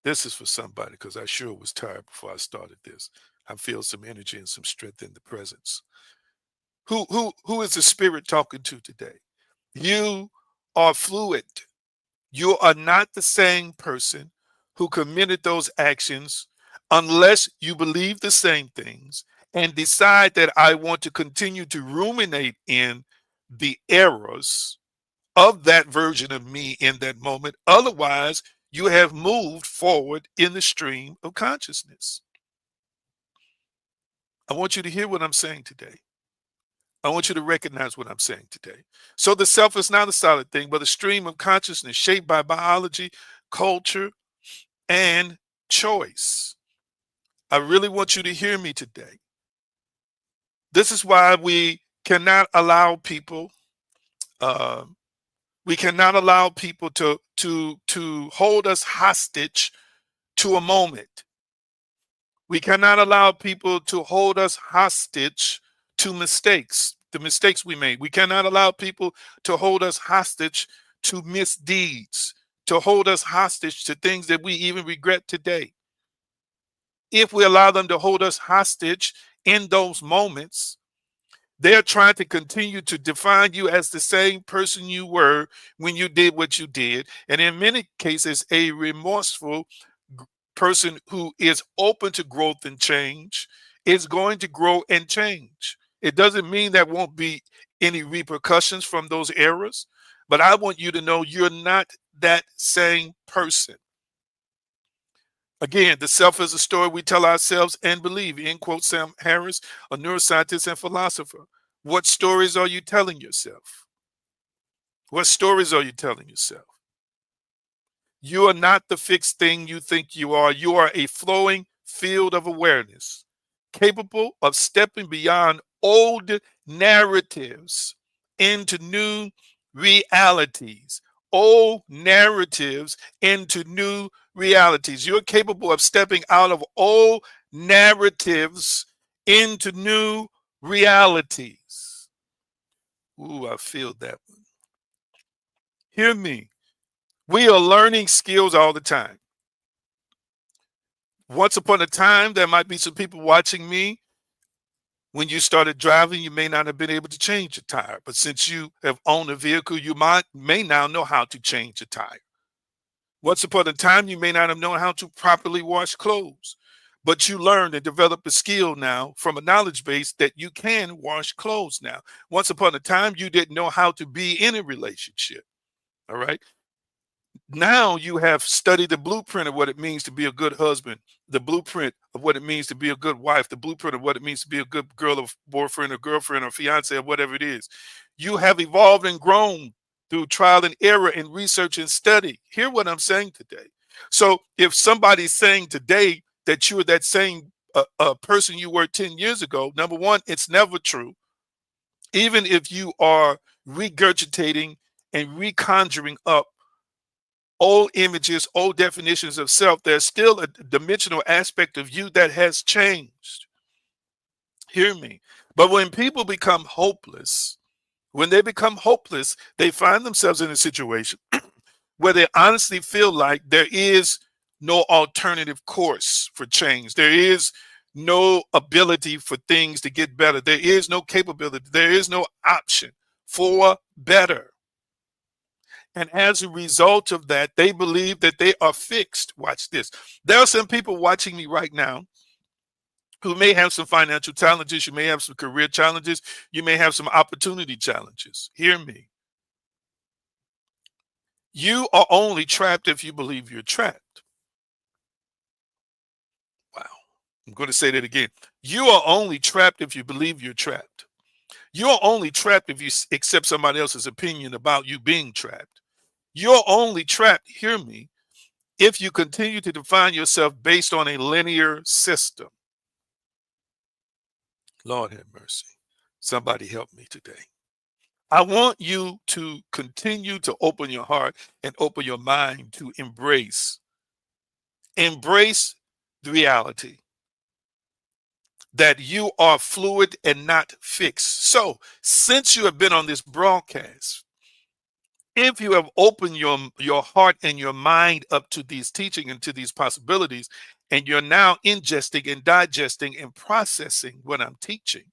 This is for somebody because I sure was tired before I started this. I feel some energy and some strength in the presence. Who is the spirit talking to today? You are fluid. You are not the same person who committed those actions unless you believe the same things and decide that I want to continue to ruminate in the errors of that version of me in that moment. Otherwise, you have moved forward in the stream of consciousness. I want you to hear what I'm saying today. I want you to recognize what I'm saying today. So the self is not a solid thing, but a stream of consciousness shaped by biology, culture, and choice. I really want you to hear me today. This is why we cannot allow people to hold us hostage to a moment. We cannot allow people to hold us hostage to mistakes, the mistakes we made. We cannot allow people to hold us hostage to misdeeds, to hold us hostage to things that we even regret today. If we allow them to hold us hostage in those moments, they're trying to continue to define you as the same person you were when you did what you did. And in many cases, a remorseful person who is open to growth and change is going to grow and change. It doesn't mean there won't be any repercussions from those errors, But I want you to know you're not that same person. Again, the self is a story we tell ourselves and believe. End quote Sam Harris, a neuroscientist and philosopher. What stories are you telling yourself? What stories are you telling yourself? You are not the fixed thing you think you are. You are a flowing field of awareness, capable of stepping beyond old narratives into new realities. Old narratives into new realities. You're capable of stepping out of old narratives into new realities. Ooh, I feel that one. Hear me. We are learning skills all the time. Once upon a time, there might be some people watching me. When you started driving, you may not have been able to change your tire, but since you have owned a vehicle, you may now know how to change a tire. Once upon a time, you may not have known how to properly wash clothes, but you learned and developed a skill now from a knowledge base that you can wash clothes now. Once upon a time, you didn't know how to be in a relationship. All right. Now you have studied the blueprint of what it means to be a good husband, the blueprint of what it means to be a good wife, the blueprint of what it means to be a good girl or boyfriend or girlfriend or fiance or whatever it is. You have evolved and grown through trial and error and research and study. Hear what I'm saying today. So if somebody's saying today that you're that same person you were 10 years ago, number one, it's never true. Even if you are regurgitating and reconjuring up old images, old definitions of self, there's still a dimensional aspect of you that has changed. Hear me. But when people become hopeless, they find themselves in a situation where they honestly feel like there is no alternative course for change. There is no ability for things to get better. There is no capability. There is no option for better. And as a result of that, they believe that they are fixed. Watch this. There are some people watching me right now who may have some financial challenges. You may have some career challenges. You may have some opportunity challenges. Hear me. You are only trapped if you believe you're trapped. Wow. I'm going to say that again. You are only trapped if you believe you're trapped. You're only trapped if you accept somebody else's opinion about you being trapped. You're only trapped, hear me, if you continue to define yourself based on a linear system. Lord have mercy. Somebody help me today. I want you to continue to open your heart and open your mind to embrace the reality that you are fluid and not fixed. So, since you have been on this broadcast, if you have opened your heart and your mind up to these teaching and to these possibilities, and you're now ingesting and digesting and processing what I'm teaching,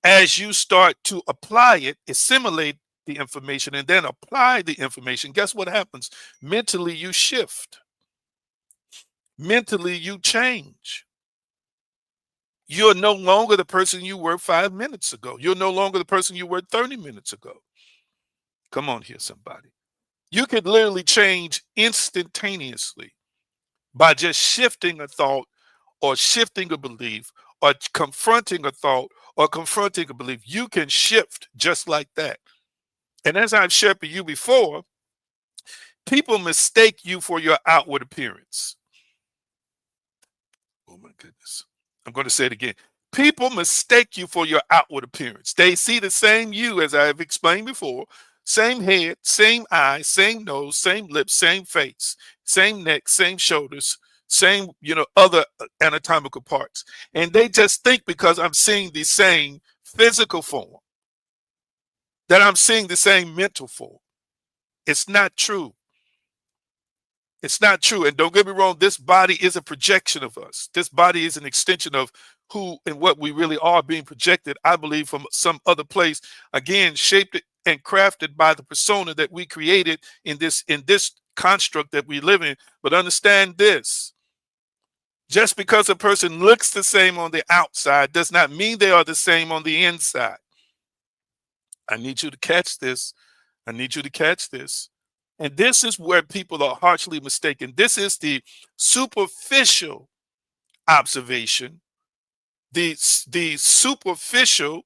as you start to apply it, assimilate the information, and then apply the information, guess what happens? Mentally, you shift. Mentally, you change. You're no longer the person you were 5 minutes ago. You're no longer the person you were 30 minutes ago. Come on here, somebody. You could literally change instantaneously by just shifting a thought or shifting a belief or confronting a thought or confronting a belief. You can shift just like that. And as I've shared with you before, people mistake you for your outward appearance. Oh my goodness. I'm going to say it again. People mistake you for your outward appearance. They see the same you, as I have explained before, same head, same eyes, same nose, same lips, same face, same neck, same shoulders, same, other anatomical parts. And they just think because I'm seeing the same physical form, that I'm seeing the same mental form. It's not true. It's not true. And don't get me wrong, this body is a projection of us. This body is an extension of who and what we really are being projected, I believe, from some other place. Again, shaped and crafted by the persona that we created in this construct that we live in. But understand this. Just because a person looks the same on the outside does not mean they are the same on the inside. I need you to catch this. I need you to catch this. And this is where people are harshly mistaken. This is the superficial observation, the superficial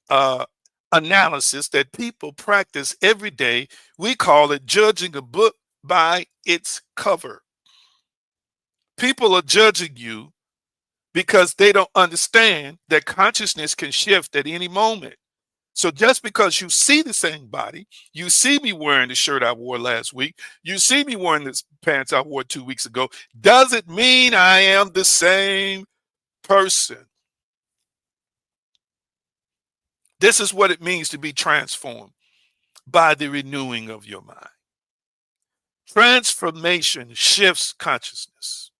uh, analysis that people practice every day. We call it judging a book by its cover. People are judging you because they don't understand that consciousness can shift at any moment. So just because you see the same body, you see me wearing the shirt I wore last week, you see me wearing the pants I wore 2 weeks ago, doesn't mean I am the same person. This is what it means to be transformed by the renewing of your mind. Transformation shifts consciousness.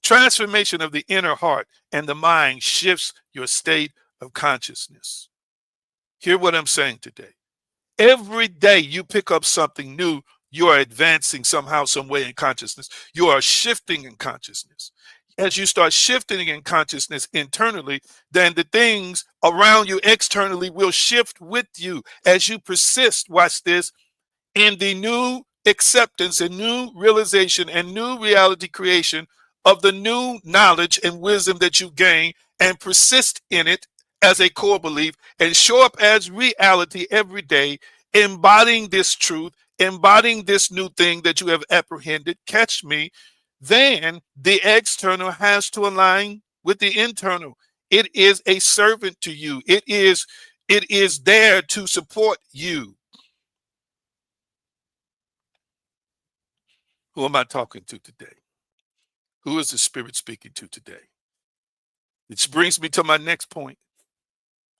Transformation of the inner heart and the mind shifts your state of consciousness. Hear what I'm saying today. Every day you pick up something new, you are advancing somehow, some way in consciousness. You are shifting in consciousness. As you start shifting in consciousness internally, then the things around you externally will shift with you as you persist, watch this, in the new acceptance and new realization and new reality creation of the new knowledge and wisdom that you gain, and persist in it as a core belief and show up as reality every day, embodying this truth, embodying this new thing that you have apprehended, catch me, then the external has to align with the internal. It is a servant to you. It is there to support you. Who am I talking to today? Who is the Spirit speaking to today? Which brings me to my next point.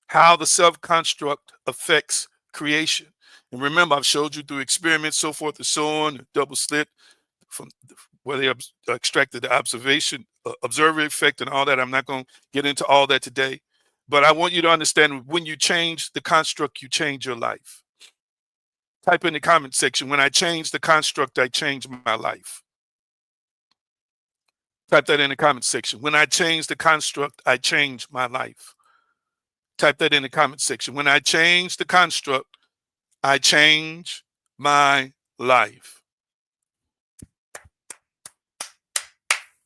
How the self-construct affects creation. And remember, I've showed you through experiments, so forth and so on, double slit, from where they extracted the observer effect and all that. I'm not going to get into all that today. But I want you to understand, when you change the construct, you change your life. Type in the comment section, when I change the construct, I change my life. Type that in the comment section. When I change the construct, I change my life. Type that in the comment section. When I change the construct, I change my life.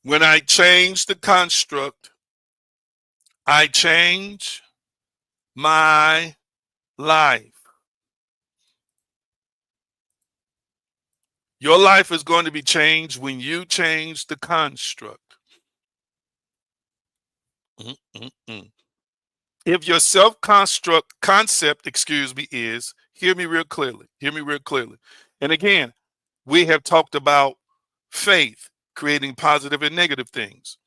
When I change the construct, I change my life. Your life is going to be changed when you change the construct. If your self-construct concept, is, hear me real clearly. And again, we have talked about faith, creating positive and negative things.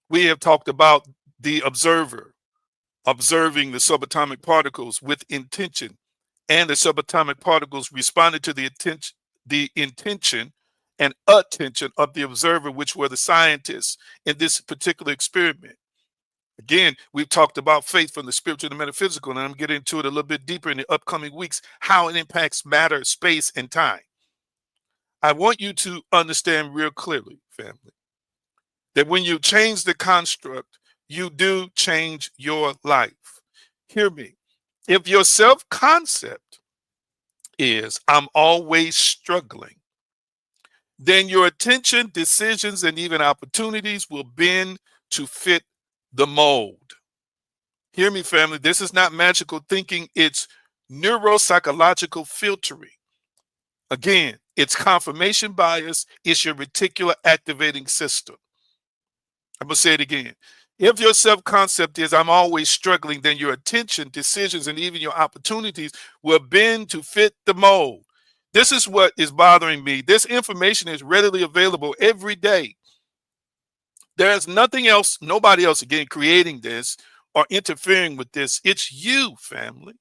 We have talked about the observer, observing the subatomic particles with intention, and the subatomic particles responded to the intention and attention of the observer, which were the scientists in this particular experiment. Again, we've talked about faith from the spiritual to the metaphysical, and I'm getting into it a little bit deeper in the upcoming weeks, how it impacts matter, space, and time. I want you to understand real clearly, family, that when you change the construct, you do change your life. Hear me. If your self-concept is, I'm always struggling, then your attention, decisions, and even opportunities will bend to fit the mold. Hear me, family. This is not magical thinking. It's neuropsychological filtering. Again, it's confirmation bias. It's your reticular activating system. I'm going to say it again. If your self-concept is, I'm always struggling, then your attention, decisions, and even your opportunities will bend to fit the mold. This is what is bothering me. This information is readily available every day. There's nothing else, nobody else, again, creating this or interfering with this. It's you, family.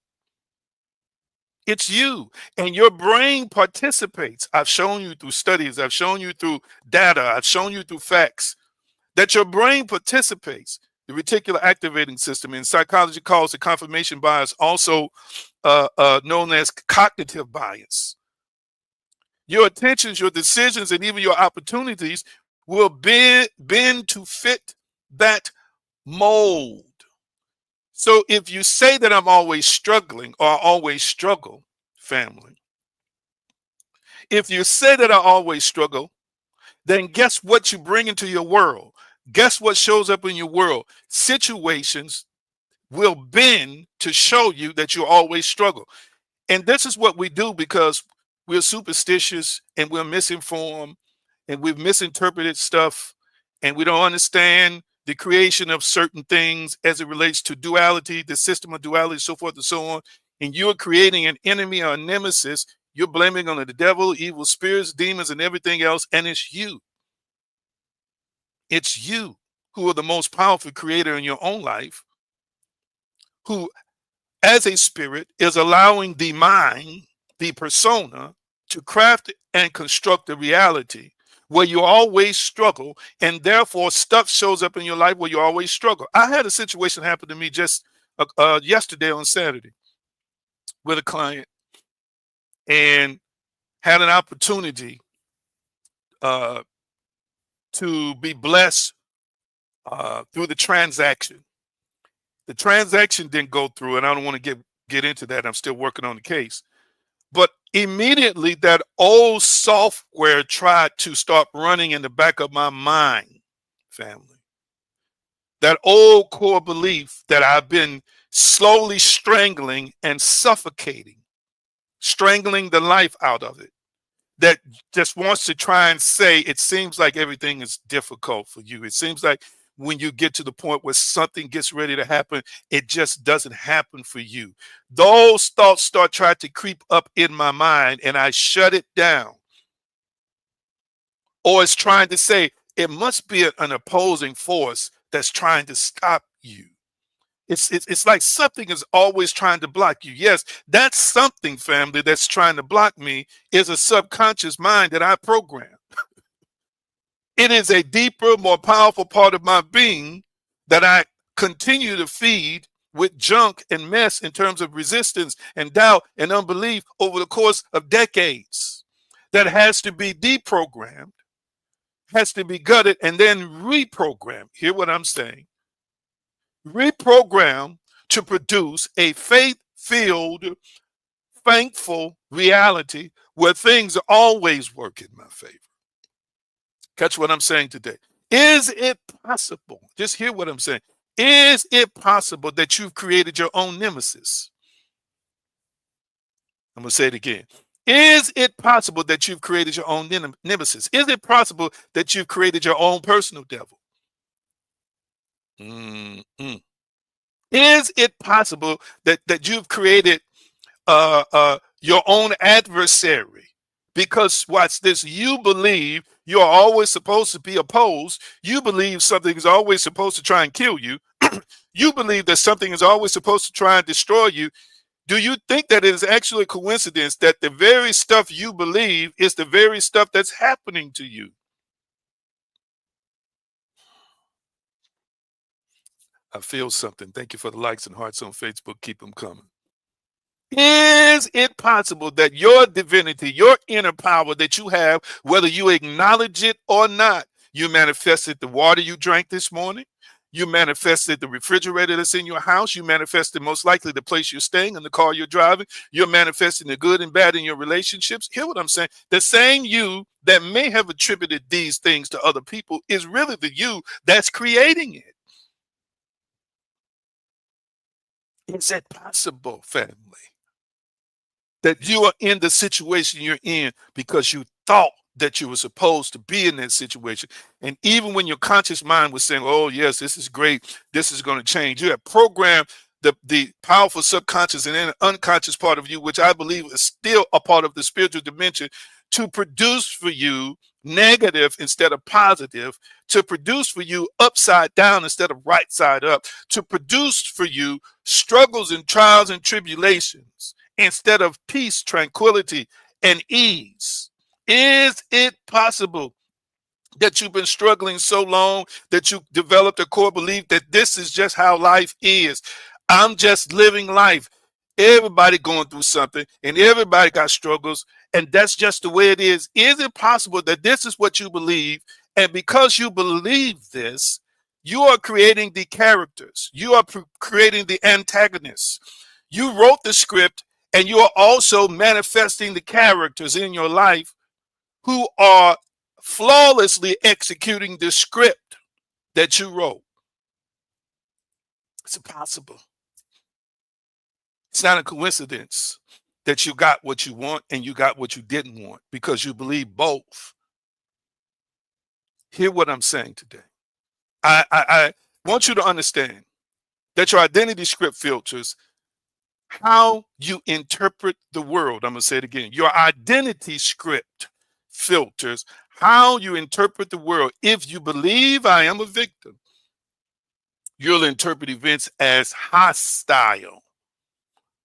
It's you. And your brain participates. I've shown you through studies. I've shown you through data. I've shown you through facts that your brain participates. The reticular activating system in psychology calls the confirmation bias, also known as cognitive bias. Your attentions, your decisions, and even your opportunities will bend to fit that mold. So if you say that I'm always struggling or always struggle, family, If you say that I always struggle, then guess what you bring into your world? Guess what shows up in your world? Situations will bend to show you that you always struggle. And this is what we do because we're superstitious and we're misinformed and we've misinterpreted stuff and we don't understand the creation of certain things as it relates to duality, the system of duality, so forth and so on. And you're creating an enemy or a nemesis. You're blaming on the devil, evil spirits, demons, and everything else. And it's you. It's you who are the most powerful creator in your own life, who as a spirit is allowing the mind, the persona, to craft and construct a reality where you always struggle, and therefore stuff shows up in your life where you always struggle. I had a situation happen to me just yesterday on Saturday with a client, and had an opportunity to be blessed through the transaction. The transaction didn't go through, and I don't want to get into that. I'm still working on the case. But immediately that old software tried to start running in the back of my mind, family. That old core belief that I've been slowly strangling and suffocating, strangling the life out of it, that just wants to try and say, it seems like everything is difficult for you. It seems like when you get to the point where something gets ready to happen, it just doesn't happen for you. Those thoughts start trying to creep up in my mind, and I shut it down. Or it's trying to say, it must be an opposing force that's trying to stop you. It's like something is always trying to block you. Yes, that's something, family, that's trying to block me is a subconscious mind that I program. It is a deeper, more powerful part of my being that I continue to feed with junk and mess in terms of resistance and doubt and unbelief over the course of decades. That has to be deprogrammed, has to be gutted, and then reprogrammed. Hear what I'm saying? Reprogram to produce a faith-filled, thankful reality where things always work in my favor. Catch what I'm saying today. Is it possible? Just hear what I'm saying. Is it possible that you've created your own nemesis? I'm going to say it again. Is it possible that you've created your own nemesis? Is it possible that you've created your own personal devil? Is it possible that you've created your own adversary? Because watch this, you believe you're always supposed to be opposed. You believe something is always supposed to try and kill you. You believe that something is always supposed to try and destroy you. Do you think that it is actually a coincidence that the very stuff you believe is the very stuff that's happening to you? I feel something. Thank you for the likes and hearts on Facebook. Keep them coming. Is it possible that your divinity, your inner power that you have, whether you acknowledge it or not, you manifested the water you drank this morning, you manifested the refrigerator that's in your house, you manifested most likely the place you're staying and the car you're driving, you're manifesting the good and bad in your relationships? Hear what I'm saying? The same you that may have attributed these things to other people is really the you that's creating it. Is it possible, family, that you are in the situation you're in because you thought that you were supposed to be in that situation? And even when your conscious mind was saying, oh, yes, this is great, this is going to change, you have programmed the powerful subconscious and unconscious part of you, which I believe is still a part of the spiritual dimension, to produce for you negative instead of positive, to produce for you upside down instead of right side up, to produce for you struggles and trials and tribulations instead of peace, tranquility, and ease. Is it possible that you've been struggling so long that you developed a core belief that this is just how life is? I'm just living life. Everybody going through something and everybody got struggles, and that's just the way it is. Is it possible that this is what you believe, and because you believe this, you are creating the characters, you are creating the antagonists, you wrote the script, and you are also manifesting the characters in your life who are flawlessly executing the script that you wrote. It's impossible. It's not a coincidence that you got what you want and you got what you didn't want, because you believe both. Hear what I'm saying today. I want you to understand that your identity script filters how you interpret the world. I'm going to say it again. Your identity script filters how you interpret the world. If you believe I am a victim, you'll interpret events as hostile.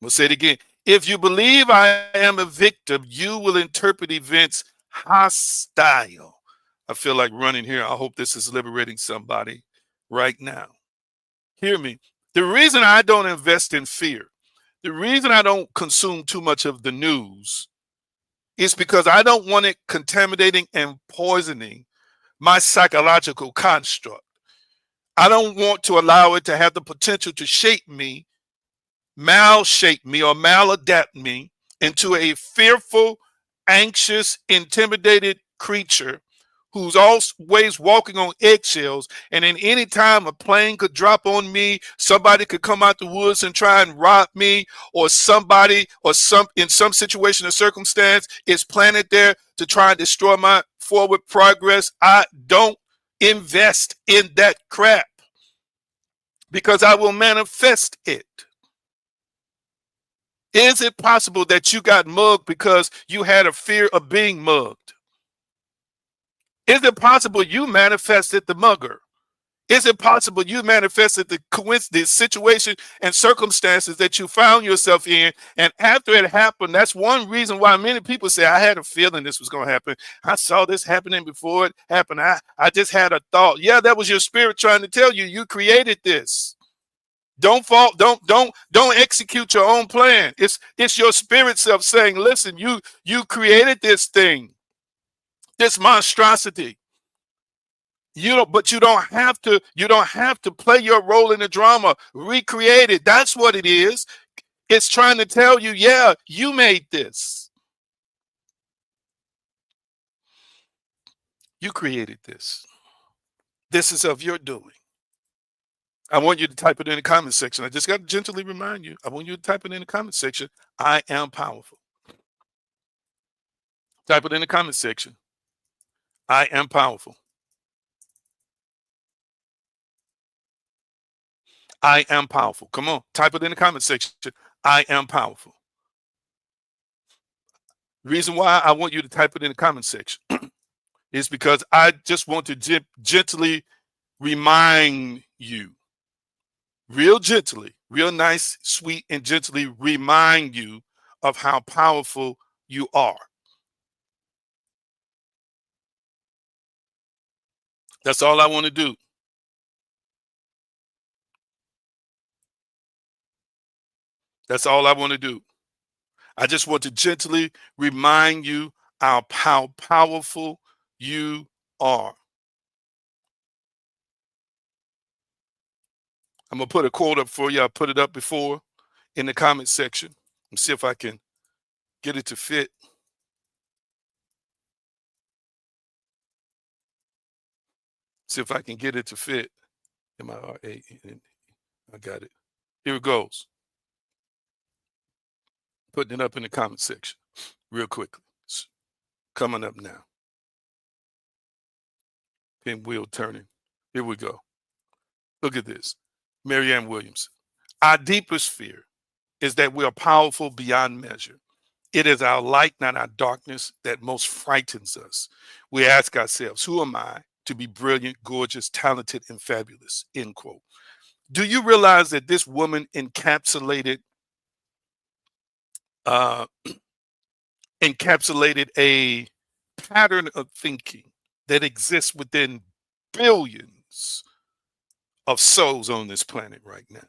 We'll say it again. If you believe I am a victim, you will interpret events hostile. I feel like running here. I hope this is liberating somebody right now. Hear me. The reason I don't invest in fear, the reason I don't consume too much of the news is because I don't want it contaminating and poisoning my psychological construct. I don't want to allow it to have the potential to shape me, mal-shape me, or maladapt me into a fearful, anxious, intimidated creature who's always walking on eggshells, and in any time a plane could drop on me, somebody could come out the woods and try and rob me, or somebody or in some situation or circumstance is planted there to try and destroy my forward progress. I don't invest in that crap, because I will manifest it. Is it possible that you got mugged because you had a fear of being mugged? Is it possible you manifested the mugger? Is it possible you manifested the coincidence, situation, and circumstances that you found yourself in? And after it happened, that's one reason why many people say, I had a feeling this was going to happen. I saw this happening before it happened. I just had a thought. Yeah, that was your spirit trying to tell you you created this. Don't fall, don't execute your own plan. It's your spirit self saying, listen, you created this thing, this monstrosity. But you don't have to play your role in the drama. Recreate it. That's what it is. It's trying to tell you, yeah, you made this. You created this. This is of your doing. I want you to type it in the comment section. I just got to gently remind you. I want you to type it in the comment section. I am powerful. Type it in the comment section. I am powerful. I am powerful. Come on, type it in the comment section. I am powerful. Reason why I want you to type it in the comment section is because I just want to gently remind you, real gently, real nice, sweet, and gently remind you of how powerful you are. That's all I want to do. That's all I want to do. I just want to gently remind you how powerful you are. I'm going to put a quote up for you. I put it up before in the comment section. Let's see if I can get it to fit. See if I can get it to fit. M-I-R-A. I got it. Here it goes. Putting it up in the comment section real quickly. It's coming up now. Pinwheel turning. Here we go. Look at this. Marianne Williamson. Our deepest fear is that we are powerful beyond measure. It is our light, not our darkness, that most frightens us. We ask ourselves, who am I to be brilliant, gorgeous, talented, and fabulous? End quote. Do you realize that this woman encapsulated a pattern of thinking that exists within billions of souls on this planet right now?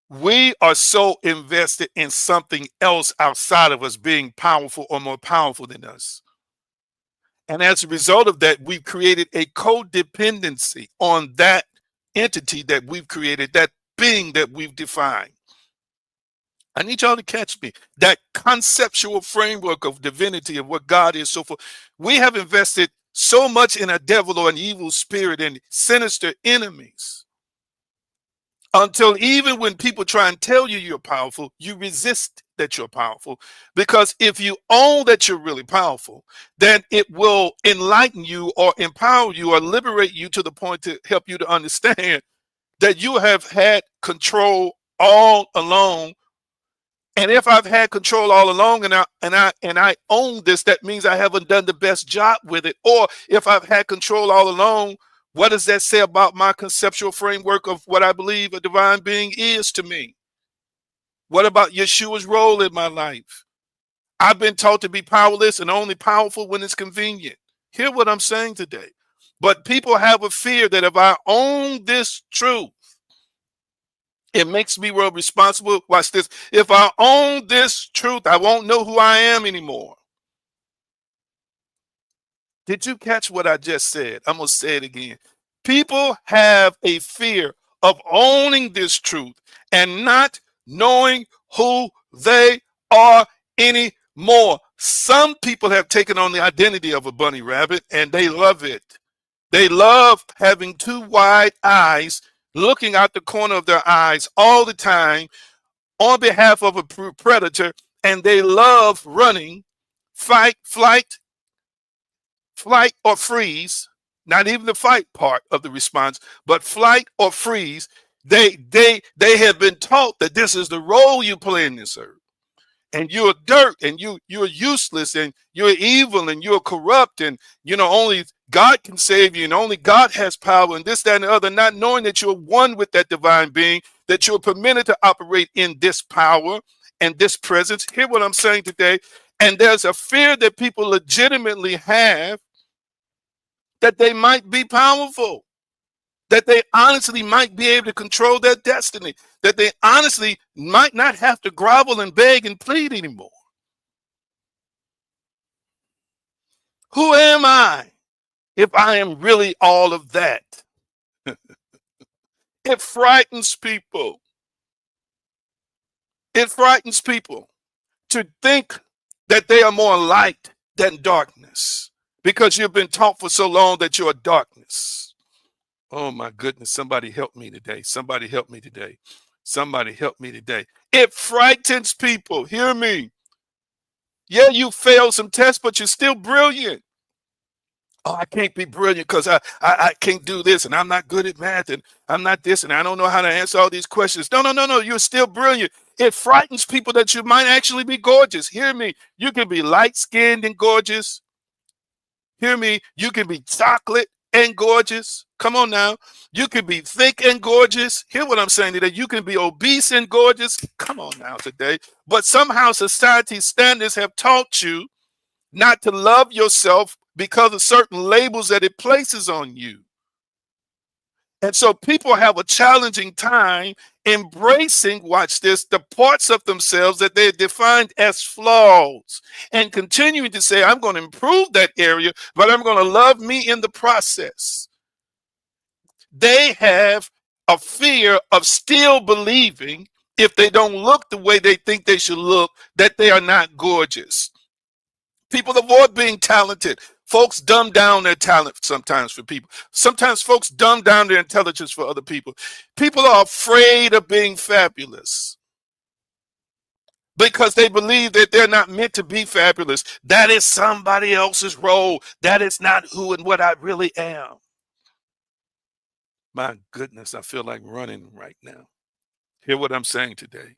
We are so invested in something else outside of us being powerful or more powerful than us. And as a result of that, we've created a codependency on that entity that we've created, that being that we've defined. I need y'all to catch me. That conceptual framework of divinity, of what God is, so forth. We have invested so much in a devil or an evil spirit and sinister enemies until even when people try and tell you you're powerful, you resist that you're powerful. Because if you own that you're really powerful, then it will enlighten you or empower you or liberate you to the point to help you to understand that you have had control all along. And if I've had control all along and I own this, that means I haven't done the best job with it. Or if I've had control all along, what does that say about my conceptual framework of what I believe a divine being is to me? What about Yeshua's role in my life? I've been taught to be powerless and only powerful when it's convenient. Hear what I'm saying today. But people have a fear that if I own this truth, it makes me well responsible. Watch this. If I own this truth, I won't know who I am anymore. Did you catch what I just said? I'm going to say it again. People have a fear of owning this truth and not knowing who they are anymore. Some people have taken on the identity of a bunny rabbit and they love it. They love having two wide eyes, looking out the corner of their eyes all the time on behalf of a predator, and they love running, fight, flight, or freeze. Not even the fight part of the response, but flight or freeze. They have been taught that this is the role you play in this earth. And you're dirt and you're useless and you're evil and you're corrupt and only God can save you and only God has power and this, that, and the other, not knowing that you're one with that divine being, that you're permitted to operate in this power and this presence. Hear what I'm saying today. And there's a fear that people legitimately have that they might be powerful, that they honestly might be able to control their destiny, that they honestly might not have to grovel and beg and plead anymore. Who am I if I am really all of that? It frightens people. It frightens people to think that they are more light than darkness because you've been taught for so long that you're darkness. Oh my goodness, somebody help me today. Somebody help me today. Somebody help me today. It frightens people. Hear me. Yeah, you failed some tests, but you're still brilliant. Oh, I can't be brilliant because I can't do this and I'm not good at math and I'm not this and I don't know how to answer all these questions. No. You're still brilliant. It frightens people that you might actually be gorgeous. Hear me. You can be light-skinned and gorgeous. Hear me. You can be chocolate and gorgeous. Come on now. You can be thick and gorgeous. Hear what I'm saying today. You can be obese and gorgeous. Come on now today. But somehow society's standards have taught you not to love yourself because of certain labels that it places on you. And so people have a challenging time embracing, watch this, the parts of themselves that they defined as flaws and continuing to say, I'm going to improve that area, but I'm going to love me in the process. They have a fear of still believing, if they don't look the way they think they should look, that they are not gorgeous. People avoid being talented. Folks dumb down their talent sometimes for people. Sometimes folks dumb down their intelligence for other people. People are afraid of being fabulous because they believe that they're not meant to be fabulous. That is somebody else's role. That is not who and what I really am. My goodness, I feel like running right now. Hear what I'm saying today.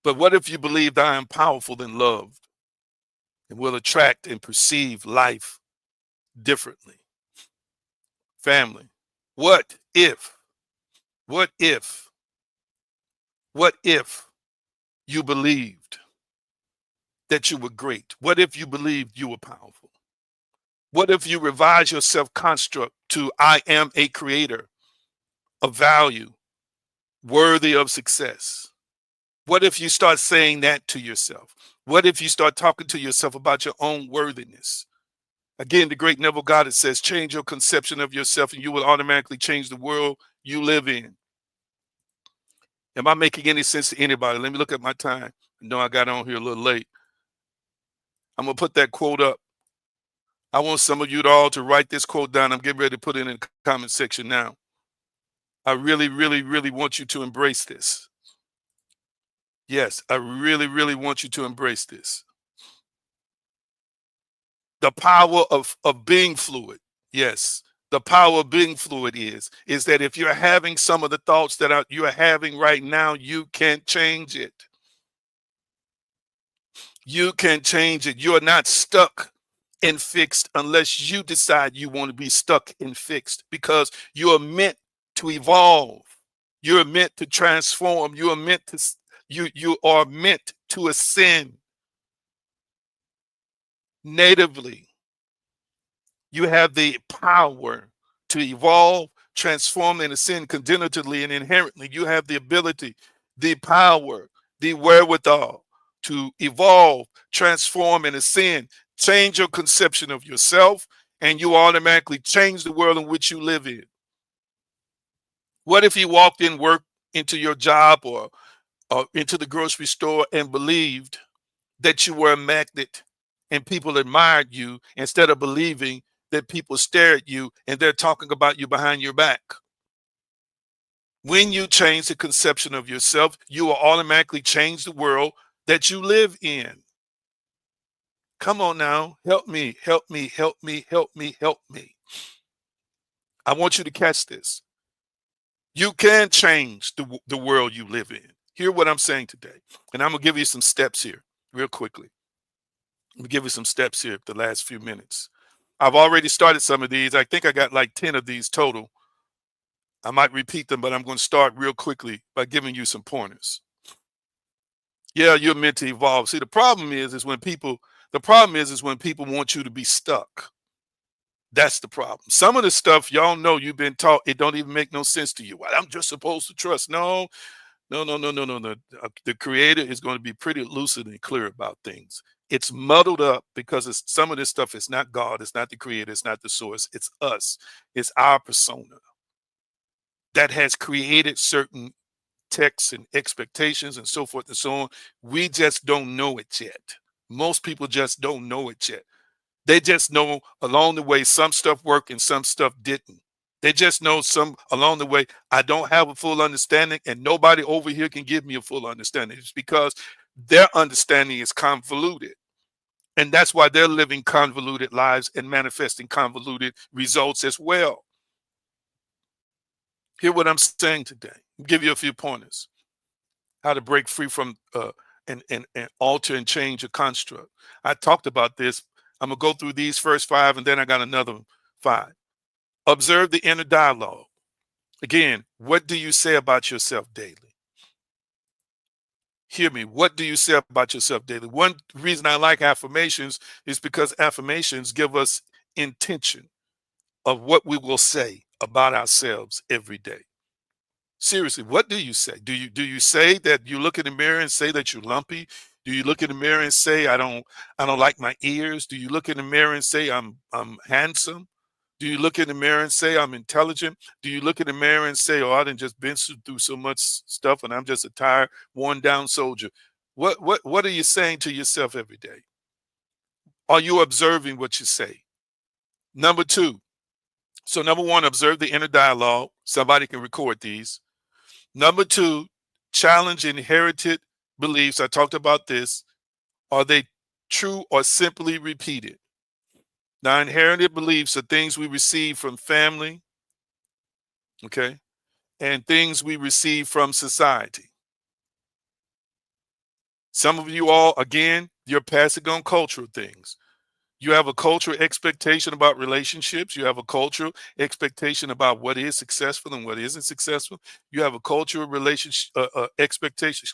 But what if you believe that I am powerful and loved and will attract and perceive life differently? Family, what if you believed that you were great? What if you believed you were powerful? What if you revise your self-construct to I am a creator of value, worthy of success? What if you start saying that to yourself? What if you start talking to yourself about your own worthiness? Again, the great Neville Goddard says, change your conception of yourself and you will automatically change the world you live in. Am I making any sense to anybody? Let me look at my time. I know I got on here a little late. I'm going to put that quote up. I want some of you all to write this quote down. I'm getting ready to put it in the comment section now. I really, really, really want you to embrace this. Yes, I really, really want you to embrace this. The power of being fluid. Yes, the power of being fluid is that if you're having some of the thoughts that you're having right now, you can change it. You can change it. You're not stuck and fixed unless you decide you want to be stuck and fixed, because you are meant to evolve. You're meant to transform. You are meant to you are meant to ascend natively. You have the power to evolve, transform, and ascend congenitively and inherently. You have the ability, the power, the wherewithal to evolve, transform, and ascend. Change your conception of yourself, and you automatically change the world in which you live in. What if you walked in work into your job or into the grocery store and believed that you were a magnet and people admired you, instead of believing that people stare at you and they're talking about you behind your back? When you change the conception of yourself, you will automatically change the world that you live in. Come on now, help me, help me, help me, help me, help me. I want you to catch this. You can change the world you live in. Hear what I'm saying today. And I'm going to give you some steps here real quickly. Let me give you some steps here the last few minutes. I've already started some of these. I think I got like 10 of these total. I might repeat them, but I'm going to start real quickly by giving you some pointers. Yeah, you're meant to evolve. See, the problem is when people want you to be stuck. That's the problem. Some of the stuff y'all know you've been taught, it don't even make no sense to you. Well, I'm just supposed to trust. No. The creator is going to be pretty lucid and clear about things. It's muddled up because some of this stuff is not God, it's not the creator, it's not the source, it's us. It's our persona that has created certain texts and expectations and so forth and so on. We just don't know it yet. Most people just don't know it yet. They just know along the way some stuff worked and some stuff didn't. They just know some along the way, I don't have a full understanding, and nobody over here can give me a full understanding. It's because their understanding is convoluted. And that's why they're living convoluted lives and manifesting convoluted results as well. Hear what I'm saying today. I'll give you a few pointers. How to break free from and alter and change a construct. I talked about this. I'm going to go through these first 5, and then I got another 5. Observe the inner dialogue. Again, what do you say about yourself daily? Hear me. What do you say about yourself daily? One reason I like affirmations is because affirmations give us intention of what we will say about ourselves every day. Seriously, what do you say? Do you say that you look in the mirror and say that you're lumpy? Do you look in the mirror and say I don't like my ears? Do you look in the mirror and say I'm handsome? Do you look in the mirror and say I'm intelligent? Do you look in the mirror and say, oh, I done just been through so much stuff and I'm just a tired, worn down soldier? What are you saying to yourself every day? Are you observing what you say? Number 2. So number 1, observe the inner dialogue. Somebody can record these. Number 2, challenge inherited beliefs. I talked about this. Are they true or simply repeated? Now, inherited beliefs are things we receive from family, okay, and things we receive from society. Some of you all, again, you're passing on cultural things. You have a cultural expectation about relationships. You have a cultural expectation about what is successful and what isn't successful. You have a cultural relationship expectation,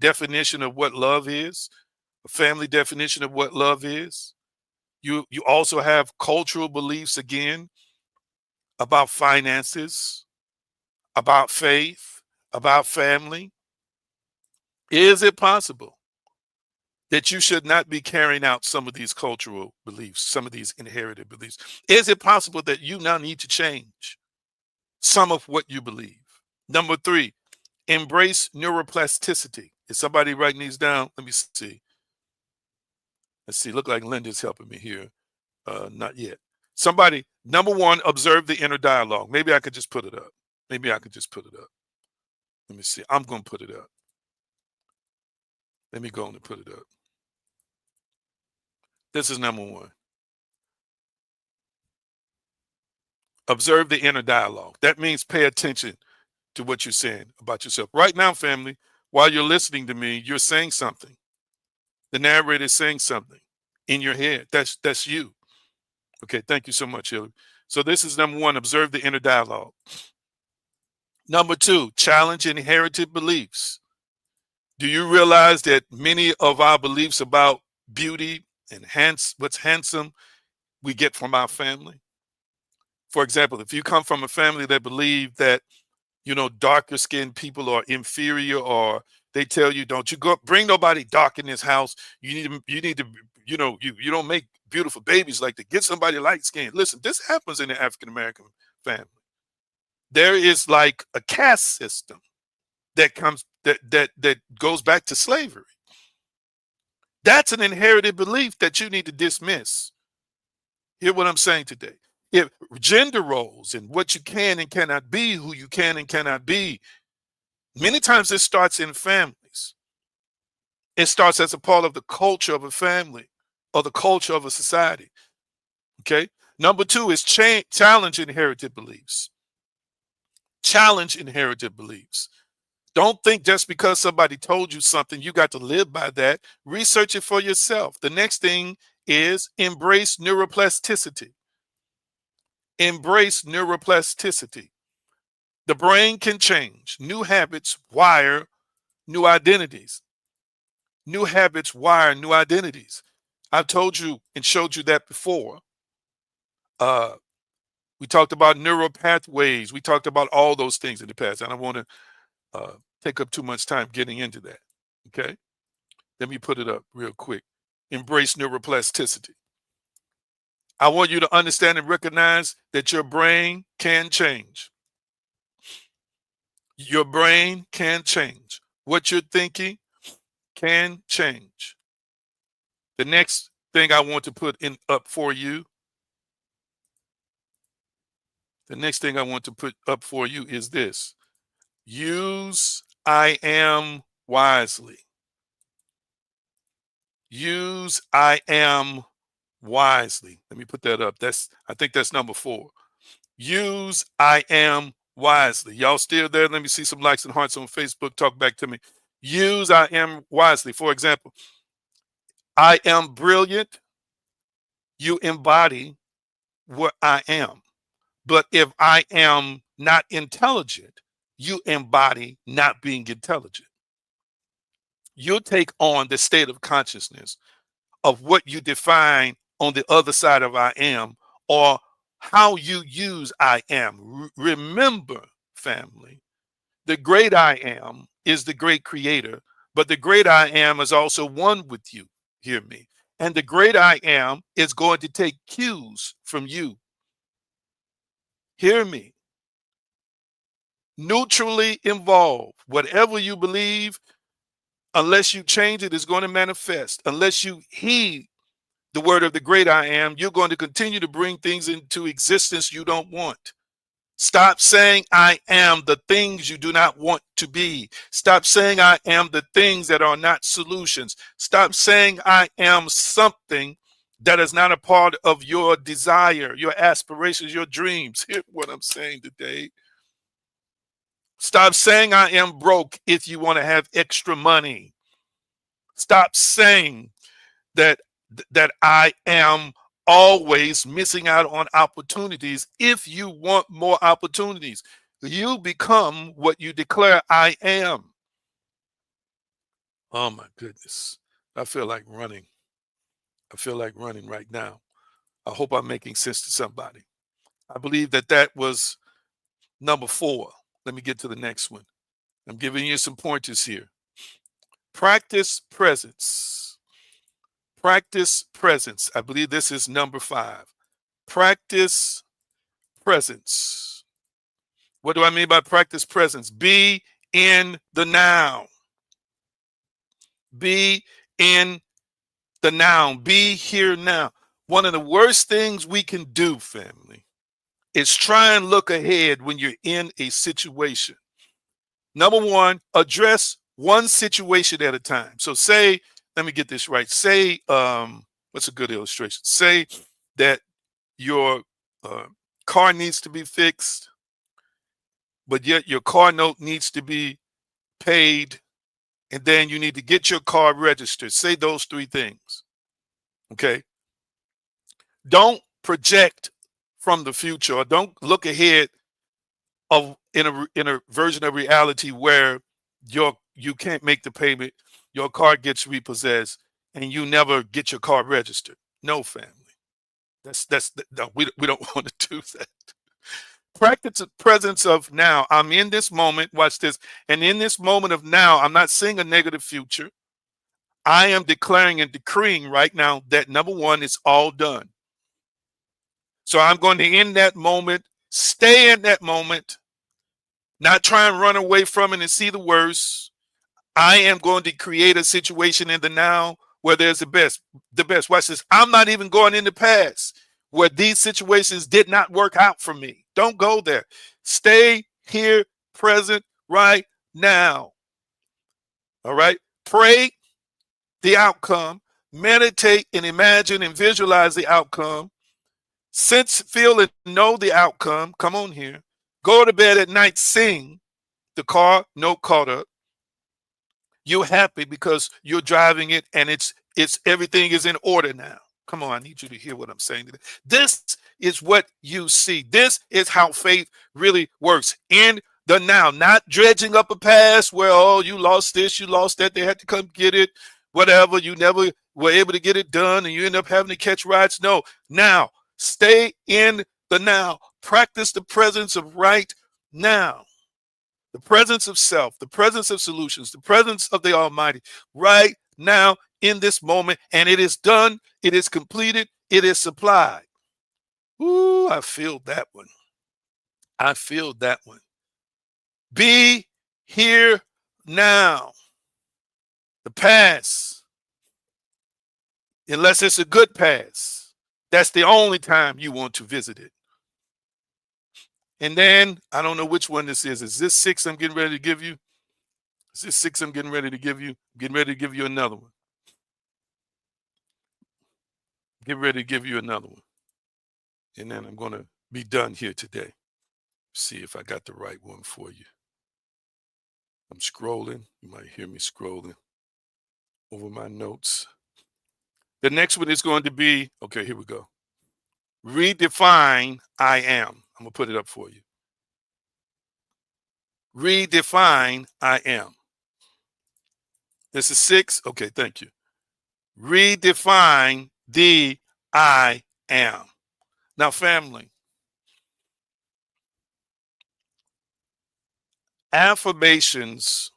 definition of what love is, a family definition of what love is. You also have cultural beliefs, again, about finances, about faith, about family. Is it possible that you should not be carrying out some of these cultural beliefs, some of these inherited beliefs? Is it possible that you now need to change some of what you believe? Number 3, Embrace neuroplasticity. Is somebody writing these down? Let me see. Let's see. Look like Linda's helping me here. Not yet. Somebody, number one, observe the inner dialogue. Maybe I could just put it up. Maybe I could just put it up. Let me see. I'm going to put it up. Let me go on and put it up. This is number one. Observe the inner dialogue. That means pay attention to what you're saying about yourself. Right now, family, while you're listening to me, you're saying something. The narrator is saying something in your head. That's you. Okay, thank you so much, Hillary. So this is number one, observe the inner dialogue. Number two, challenge inherited beliefs. Do you realize that many of our beliefs about beauty and what's handsome we get from our family? For example, if you come from a family that believe that, you know, darker skinned people are inferior, or they tell you, don't you go bring nobody dark in this house. You need to, you know, you don't make beautiful babies like that. Get somebody light skinned. Listen, this happens in the African American family. There is like a caste system that comes that goes back to slavery. That's an inherited belief that you need to dismiss. Hear what I'm saying today. If gender roles and what you can and cannot be, who you can and cannot be, many times it starts in families. It starts as a part of the culture of a family or the culture of a society. Okay. Number two is challenge inherited beliefs. Challenge inherited beliefs. Don't think just because somebody told you something, you got to live by that. Research it for yourself. The next thing is embrace neuroplasticity. Embrace neuroplasticity. The brain can change. New habits wire new identities. New habits wire new identities. I've told you and showed you that before. We talked about neural pathways. We talked about all those things in the past. I don't want to take up too much time getting into that. Okay. Let me put it up real quick. Embrace neuroplasticity. I want you to understand and recognize that your brain can change. Your brain can change. What you're thinking can change. The next thing I want to put up for you. The next thing I want to put up for you is this. Use I am wisely. Use I am wisely. Let me put that up. I think that's number 4. Use I am wisely. Y'all still there? Let me see some likes and hearts on Facebook. Talk back to me. Use I am wisely. For example, I am brilliant. You embody what I am. But if I am not intelligent, you embody not being intelligent. You'll take on the state of consciousness of what you define on the other side of I am, or how you use I am. Remember, family, the great I am is the great creator, but the great I am is also one with you. Hear me. And the great I am is going to take cues from you. Hear me. Neutrally involved. Whatever you believe, unless you change it, is going to manifest. Unless you heed the word of the great I am, you're going to continue to bring things into existence you don't want. Stop saying I am the things you do not want to be. Stop saying I am the things that are not solutions. Stop saying I am something that is not a part of your desire, your aspirations, your dreams. Hear what I'm saying today. Stop saying I am broke if you want to have extra money. Stop saying that I am always missing out on opportunities if you want more opportunities. You become what you declare I am. Oh my goodness. I feel like running. I feel like running right now. I hope I'm making sense to somebody. I believe that was number 4. Let me get to the next one. I'm giving you some pointers here. Practice presence. Practice presence. I believe this is number 5. Practice presence. What do I mean by practice presence? Be in the now. Be in the now. Be here now. One of the worst things we can do, family, is try and look ahead when you're in a situation. Number one, address one situation at a time. So say, let me get this right. Say, what's a good illustration? Say that your car needs to be fixed, but yet your car note needs to be paid, and then you need to get your car registered. Say those three things. Okay. Don't project from the future, or don't look ahead of in a version of reality where you can't make the payment, your car gets repossessed, and you never get your car registered. No, family. No, we don't want to do that. Practice the presence of now. I'm in this moment. Watch this. And in this moment of now, I'm not seeing a negative future. I am declaring and decreeing right now that number one, it's all done. So I'm going to end that moment, stay in that moment, not try and run away from it and see the worst. I am going to create a situation in the now where there's the best. Watch this. I'm not even going in the past where these situations did not work out for me. Don't go there. Stay here, present, right now. All right. Pray the outcome, meditate and imagine and visualize the outcome. Sense, feel, and know the outcome. Come on here. Go to bed at night, sing the car note caught up. You're happy because you're driving it and it's everything is in order now. Come on, I need you to hear what I'm saying today. This is what you see. This is how faith really works in the now, not dredging up a past where, oh, you lost this, you lost that, they had to come get it, whatever, you never were able to get it done and you end up having to catch rides. No, now, stay in the now. Practice the presence of right now. The presence of self, the presence of solutions, the presence of the Almighty right now in this moment. And it is done. It is completed. It is supplied. Ooh, I feel that one. I feel that one. Be here now. The past, unless it's a good past, that's the only time you want to visit it. And then, I don't know which one this is. Is this 6 I'm getting ready to give you? Is this 6 I'm getting ready to give you? I'm getting ready to give you another one. Get ready to give you another one. And then I'm going to be done here today. See if I got the right one for you. I'm scrolling. You might hear me scrolling over my notes. The next one is going to be, okay, here we go. Redefine I am. I'm going to put it up for you. Redefine I am. This is 6. Okay, thank you. Redefine the I am. Now, family, affirmations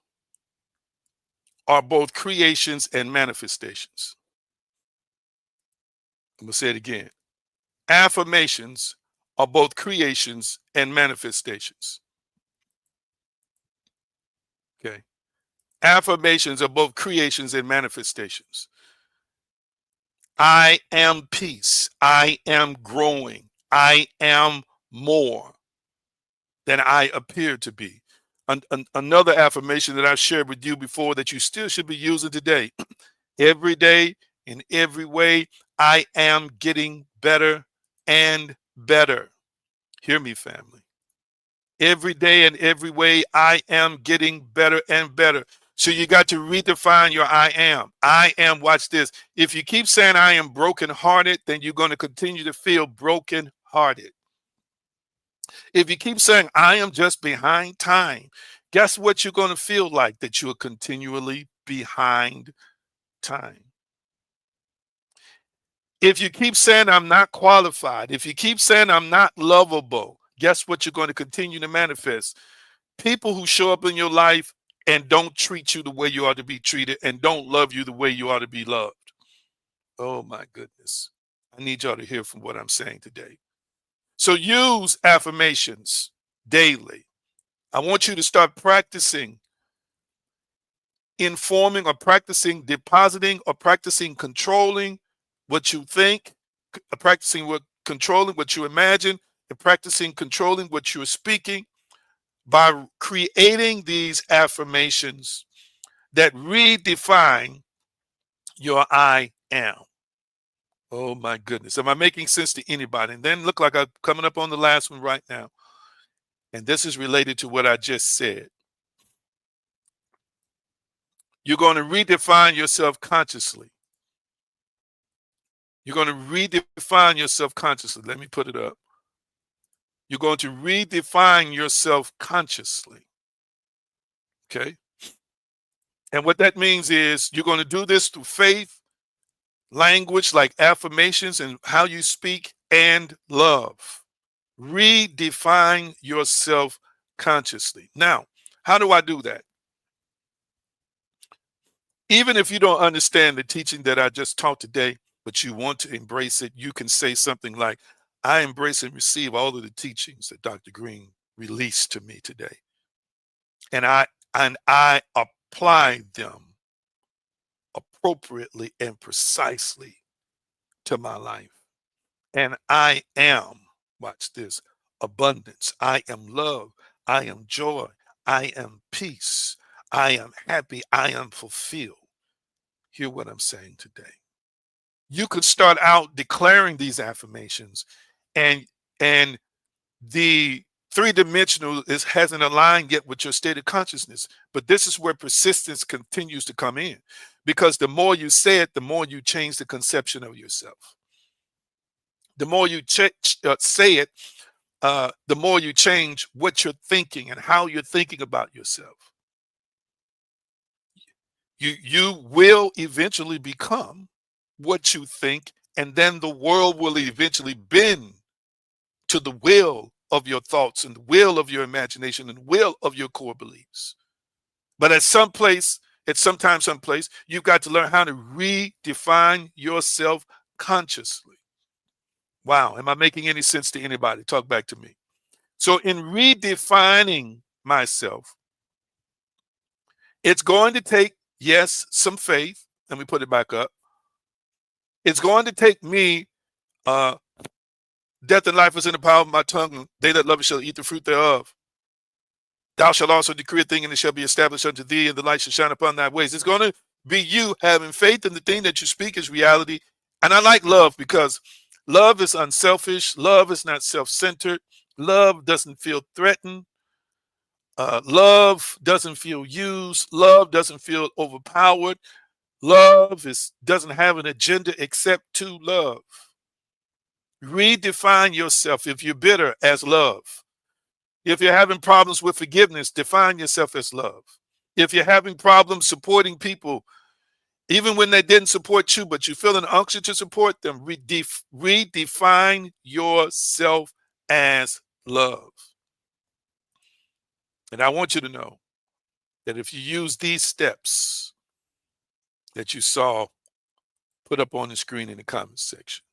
are both creations and manifestations. I'm going to say it again. Affirmations are both creations and manifestations. Okay. Affirmations are both creations and manifestations. I am peace. I am growing. I am more than I appear to be. Another affirmation that I've shared with you before that you still should be using today. Every day, in every way, I am getting better and better. Hear me, family. Every day and every way, I am getting better and better. So you got to redefine your I am. I am, watch this. If you keep saying I am brokenhearted, then you're going to continue to feel brokenhearted. If you keep saying I am just behind time, guess what you're going to feel like? That you're continually behind time. If you keep saying I'm not qualified, if you keep saying I'm not lovable, guess what you're going to continue to manifest? People who show up in your life and don't treat you the way you ought to be treated and don't love you the way you ought to be loved. Oh my goodness. I need y'all to hear from what I'm saying today. So use affirmations daily. I want you to start practicing informing or practicing depositing or practicing controlling what you think, practicing what controlling what you imagine, and practicing controlling what you're speaking by creating these affirmations that redefine your I am. Oh my goodness. Am I making sense to anybody? And then look like I'm coming up on the last one right now. And this is related to what I just said. You're going to redefine yourself consciously. You're going to redefine yourself consciously. Let me put it up. You're going to redefine yourself consciously. Okay. And what that means is you're going to do this through faith, language like affirmations and how you speak, and love. Redefine yourself consciously. Now, how do I do that? Even if you don't understand the teaching that I just taught today, but you want to embrace it, you can say something like, I embrace and receive all of the teachings that Dr. Green released to me today. And I apply them appropriately and precisely to my life. And I am, watch this, abundance. I am love. I am joy. I am peace. I am happy. I am fulfilled. Hear what I'm saying today. You could start out declaring these affirmations, and the three-dimensional hasn't aligned yet with your state of consciousness. But this is where persistence continues to come in, because the more you say it, the more you change the conception of yourself. The more you say it, the more you change what you're thinking and how you're thinking about yourself. You will eventually become what you think, and then the world will eventually bend to the will of your thoughts and the will of your imagination and the will of your core beliefs. But at some place, you've got to learn how to redefine yourself consciously. Wow, am I making any sense to anybody? Talk back to me. So in redefining myself, it's going to take, yes, some faith. Let me put it back up. It's going to take me, death and life is in the power of my tongue, and they that love it shall eat the fruit thereof. Thou shalt also decree a thing, and it shall be established unto thee, and the light shall shine upon thy ways. It's going to be you having faith in the thing that you speak is reality. And I like love because love is unselfish. Love is not self-centered. Love doesn't feel threatened. Love doesn't feel used. Love doesn't feel overpowered. Love doesn't have an agenda except to love. Redefine yourself. If you're bitter, as love. If you're having problems with forgiveness, define yourself as love. If you're having problems supporting people, even when they didn't support you, but you feel an unction to support them, redefine yourself as love. And I want you to know that if you use these steps that you saw put up on the screen in the comments section,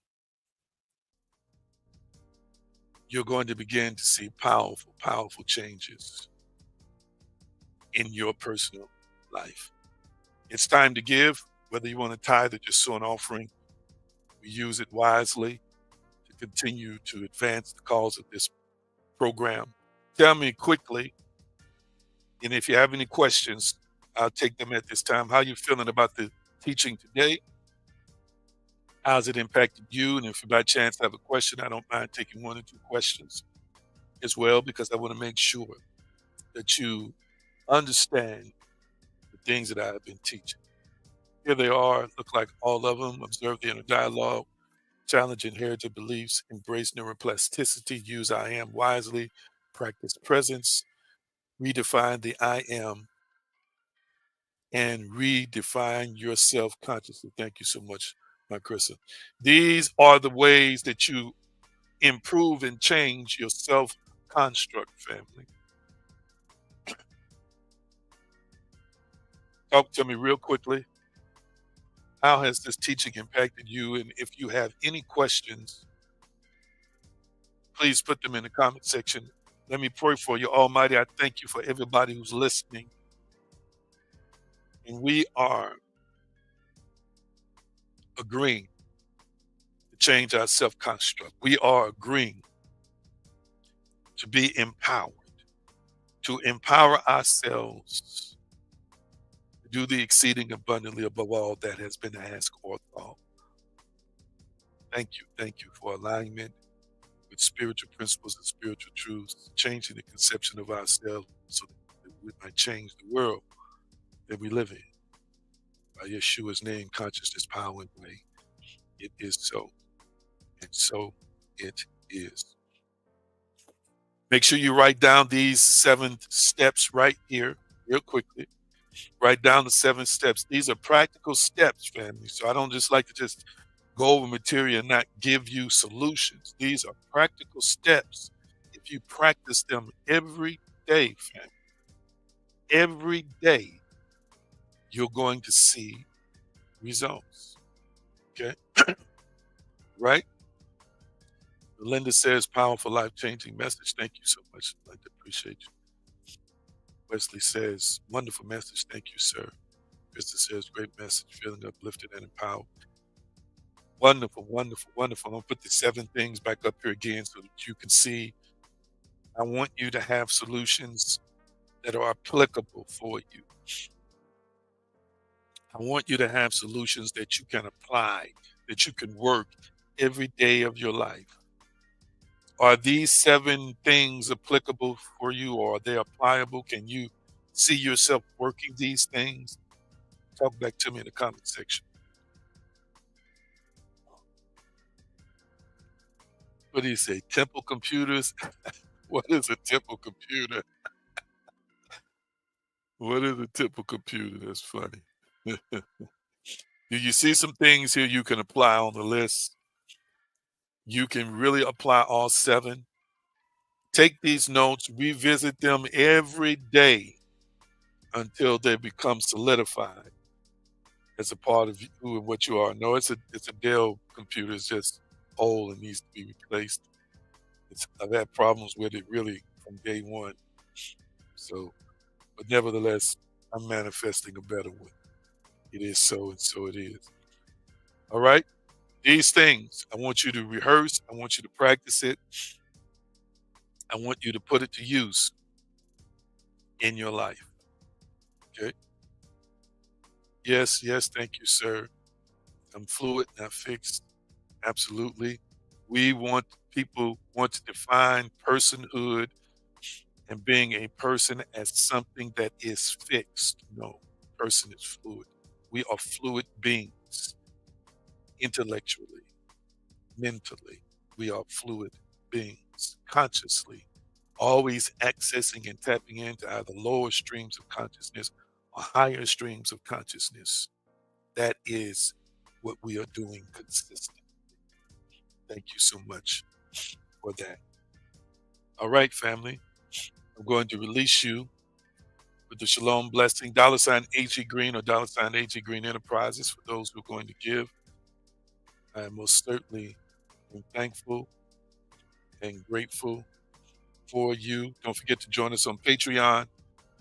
you're going to begin to see powerful, powerful changes in your personal life. It's time to give, whether you want to tithe or just sow an offering. We use it wisely to continue to advance the cause of this program. Tell me quickly, and if you have any questions, I'll take them at this time. How you feeling about the teaching today? How's it impacted you? And if you by chance have a question, I don't mind taking 1 or 2 questions as well, because I want to make sure that you understand the things that I have been teaching. Here they are, look like all of them. Observe the inner dialogue, challenge inherited beliefs, embrace neuroplasticity, use I am wisely, practice presence, redefine the I am, and redefine yourself consciously. Thank you so much, my Krista. These are the ways that you improve and change your self construct, family. Talk to me real quickly. How has this teaching impacted you? And if you have any questions, please put them in the comment section. Let me pray for you. Almighty, I thank you for everybody who's listening. And we are agreeing to change our self-construct. We are agreeing to be empowered, to empower ourselves to do the exceeding abundantly above all that has been asked or thought. Thank you for alignment with spiritual principles and spiritual truths, changing the conception of ourselves so that we might change the world that we live in. By Yeshua's name, consciousness, power, and way. It is so, and so it is. Make sure you write down these 7 steps right here, real quickly. Write down the 7 steps. These are practical steps, family. So I don't just like to just go over material and not give you solutions. These are practical steps. If you practice them every day, family, every day, you're going to see results. Okay? Right? Linda says, powerful, life-changing message. Thank you so much. I'd like to appreciate you. Wesley says, wonderful message. Thank you, sir. Krista says, great message, feeling uplifted and empowered. Wonderful, wonderful, wonderful. I'm going to put the 7 things back up here again so that you can see. I want you to have solutions that are applicable for you. I want you to have solutions that you can apply, that you can work every day of your life. Are these 7 things applicable for you, or are they applicable? Can you see yourself working these things? Talk back to me in the comment section. What do you say? Temple computers? What is a temple computer? What is a temple computer? That's funny. Do you see some things here you can apply on the list? You can really apply all 7. Take these notes, revisit them every day until they become solidified as a part of who and what you are. No, it's a Dell computer. It's just old and needs to be replaced. I've had problems with it really from day one. So, but nevertheless, I'm manifesting a better one. It is so, and so it is. All right? These things, I want you to rehearse. I want you to practice it. I want you to put it to use in your life. Okay? Yes, thank you, sir. I'm fluid, not fixed. Absolutely. People want to define personhood and being a person as something that is fixed. No, person is fluid. We are fluid beings, intellectually, mentally. We are fluid beings, consciously, always accessing and tapping into either lower streams of consciousness or higher streams of consciousness. That is what we are doing consistently. Thank you so much for that. All right, family. I'm going to release you with the Shalom blessing. $ AG Green or $ AG Green Enterprises for those who are going to give. I am most certainly thankful and grateful for you. Don't forget to join us on Patreon.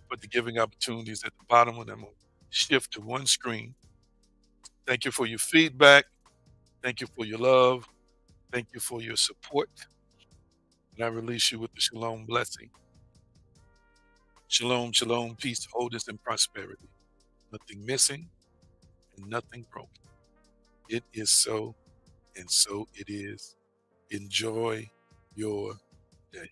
Put the giving opportunities at the bottom, and I'm going to shift to one screen. Thank you for your feedback. Thank you for your love. Thank you for your support. And I release you with the Shalom blessing. Shalom, shalom, peace, wholeness, and prosperity. Nothing missing and nothing broken. It is so, and so it is. Enjoy your day.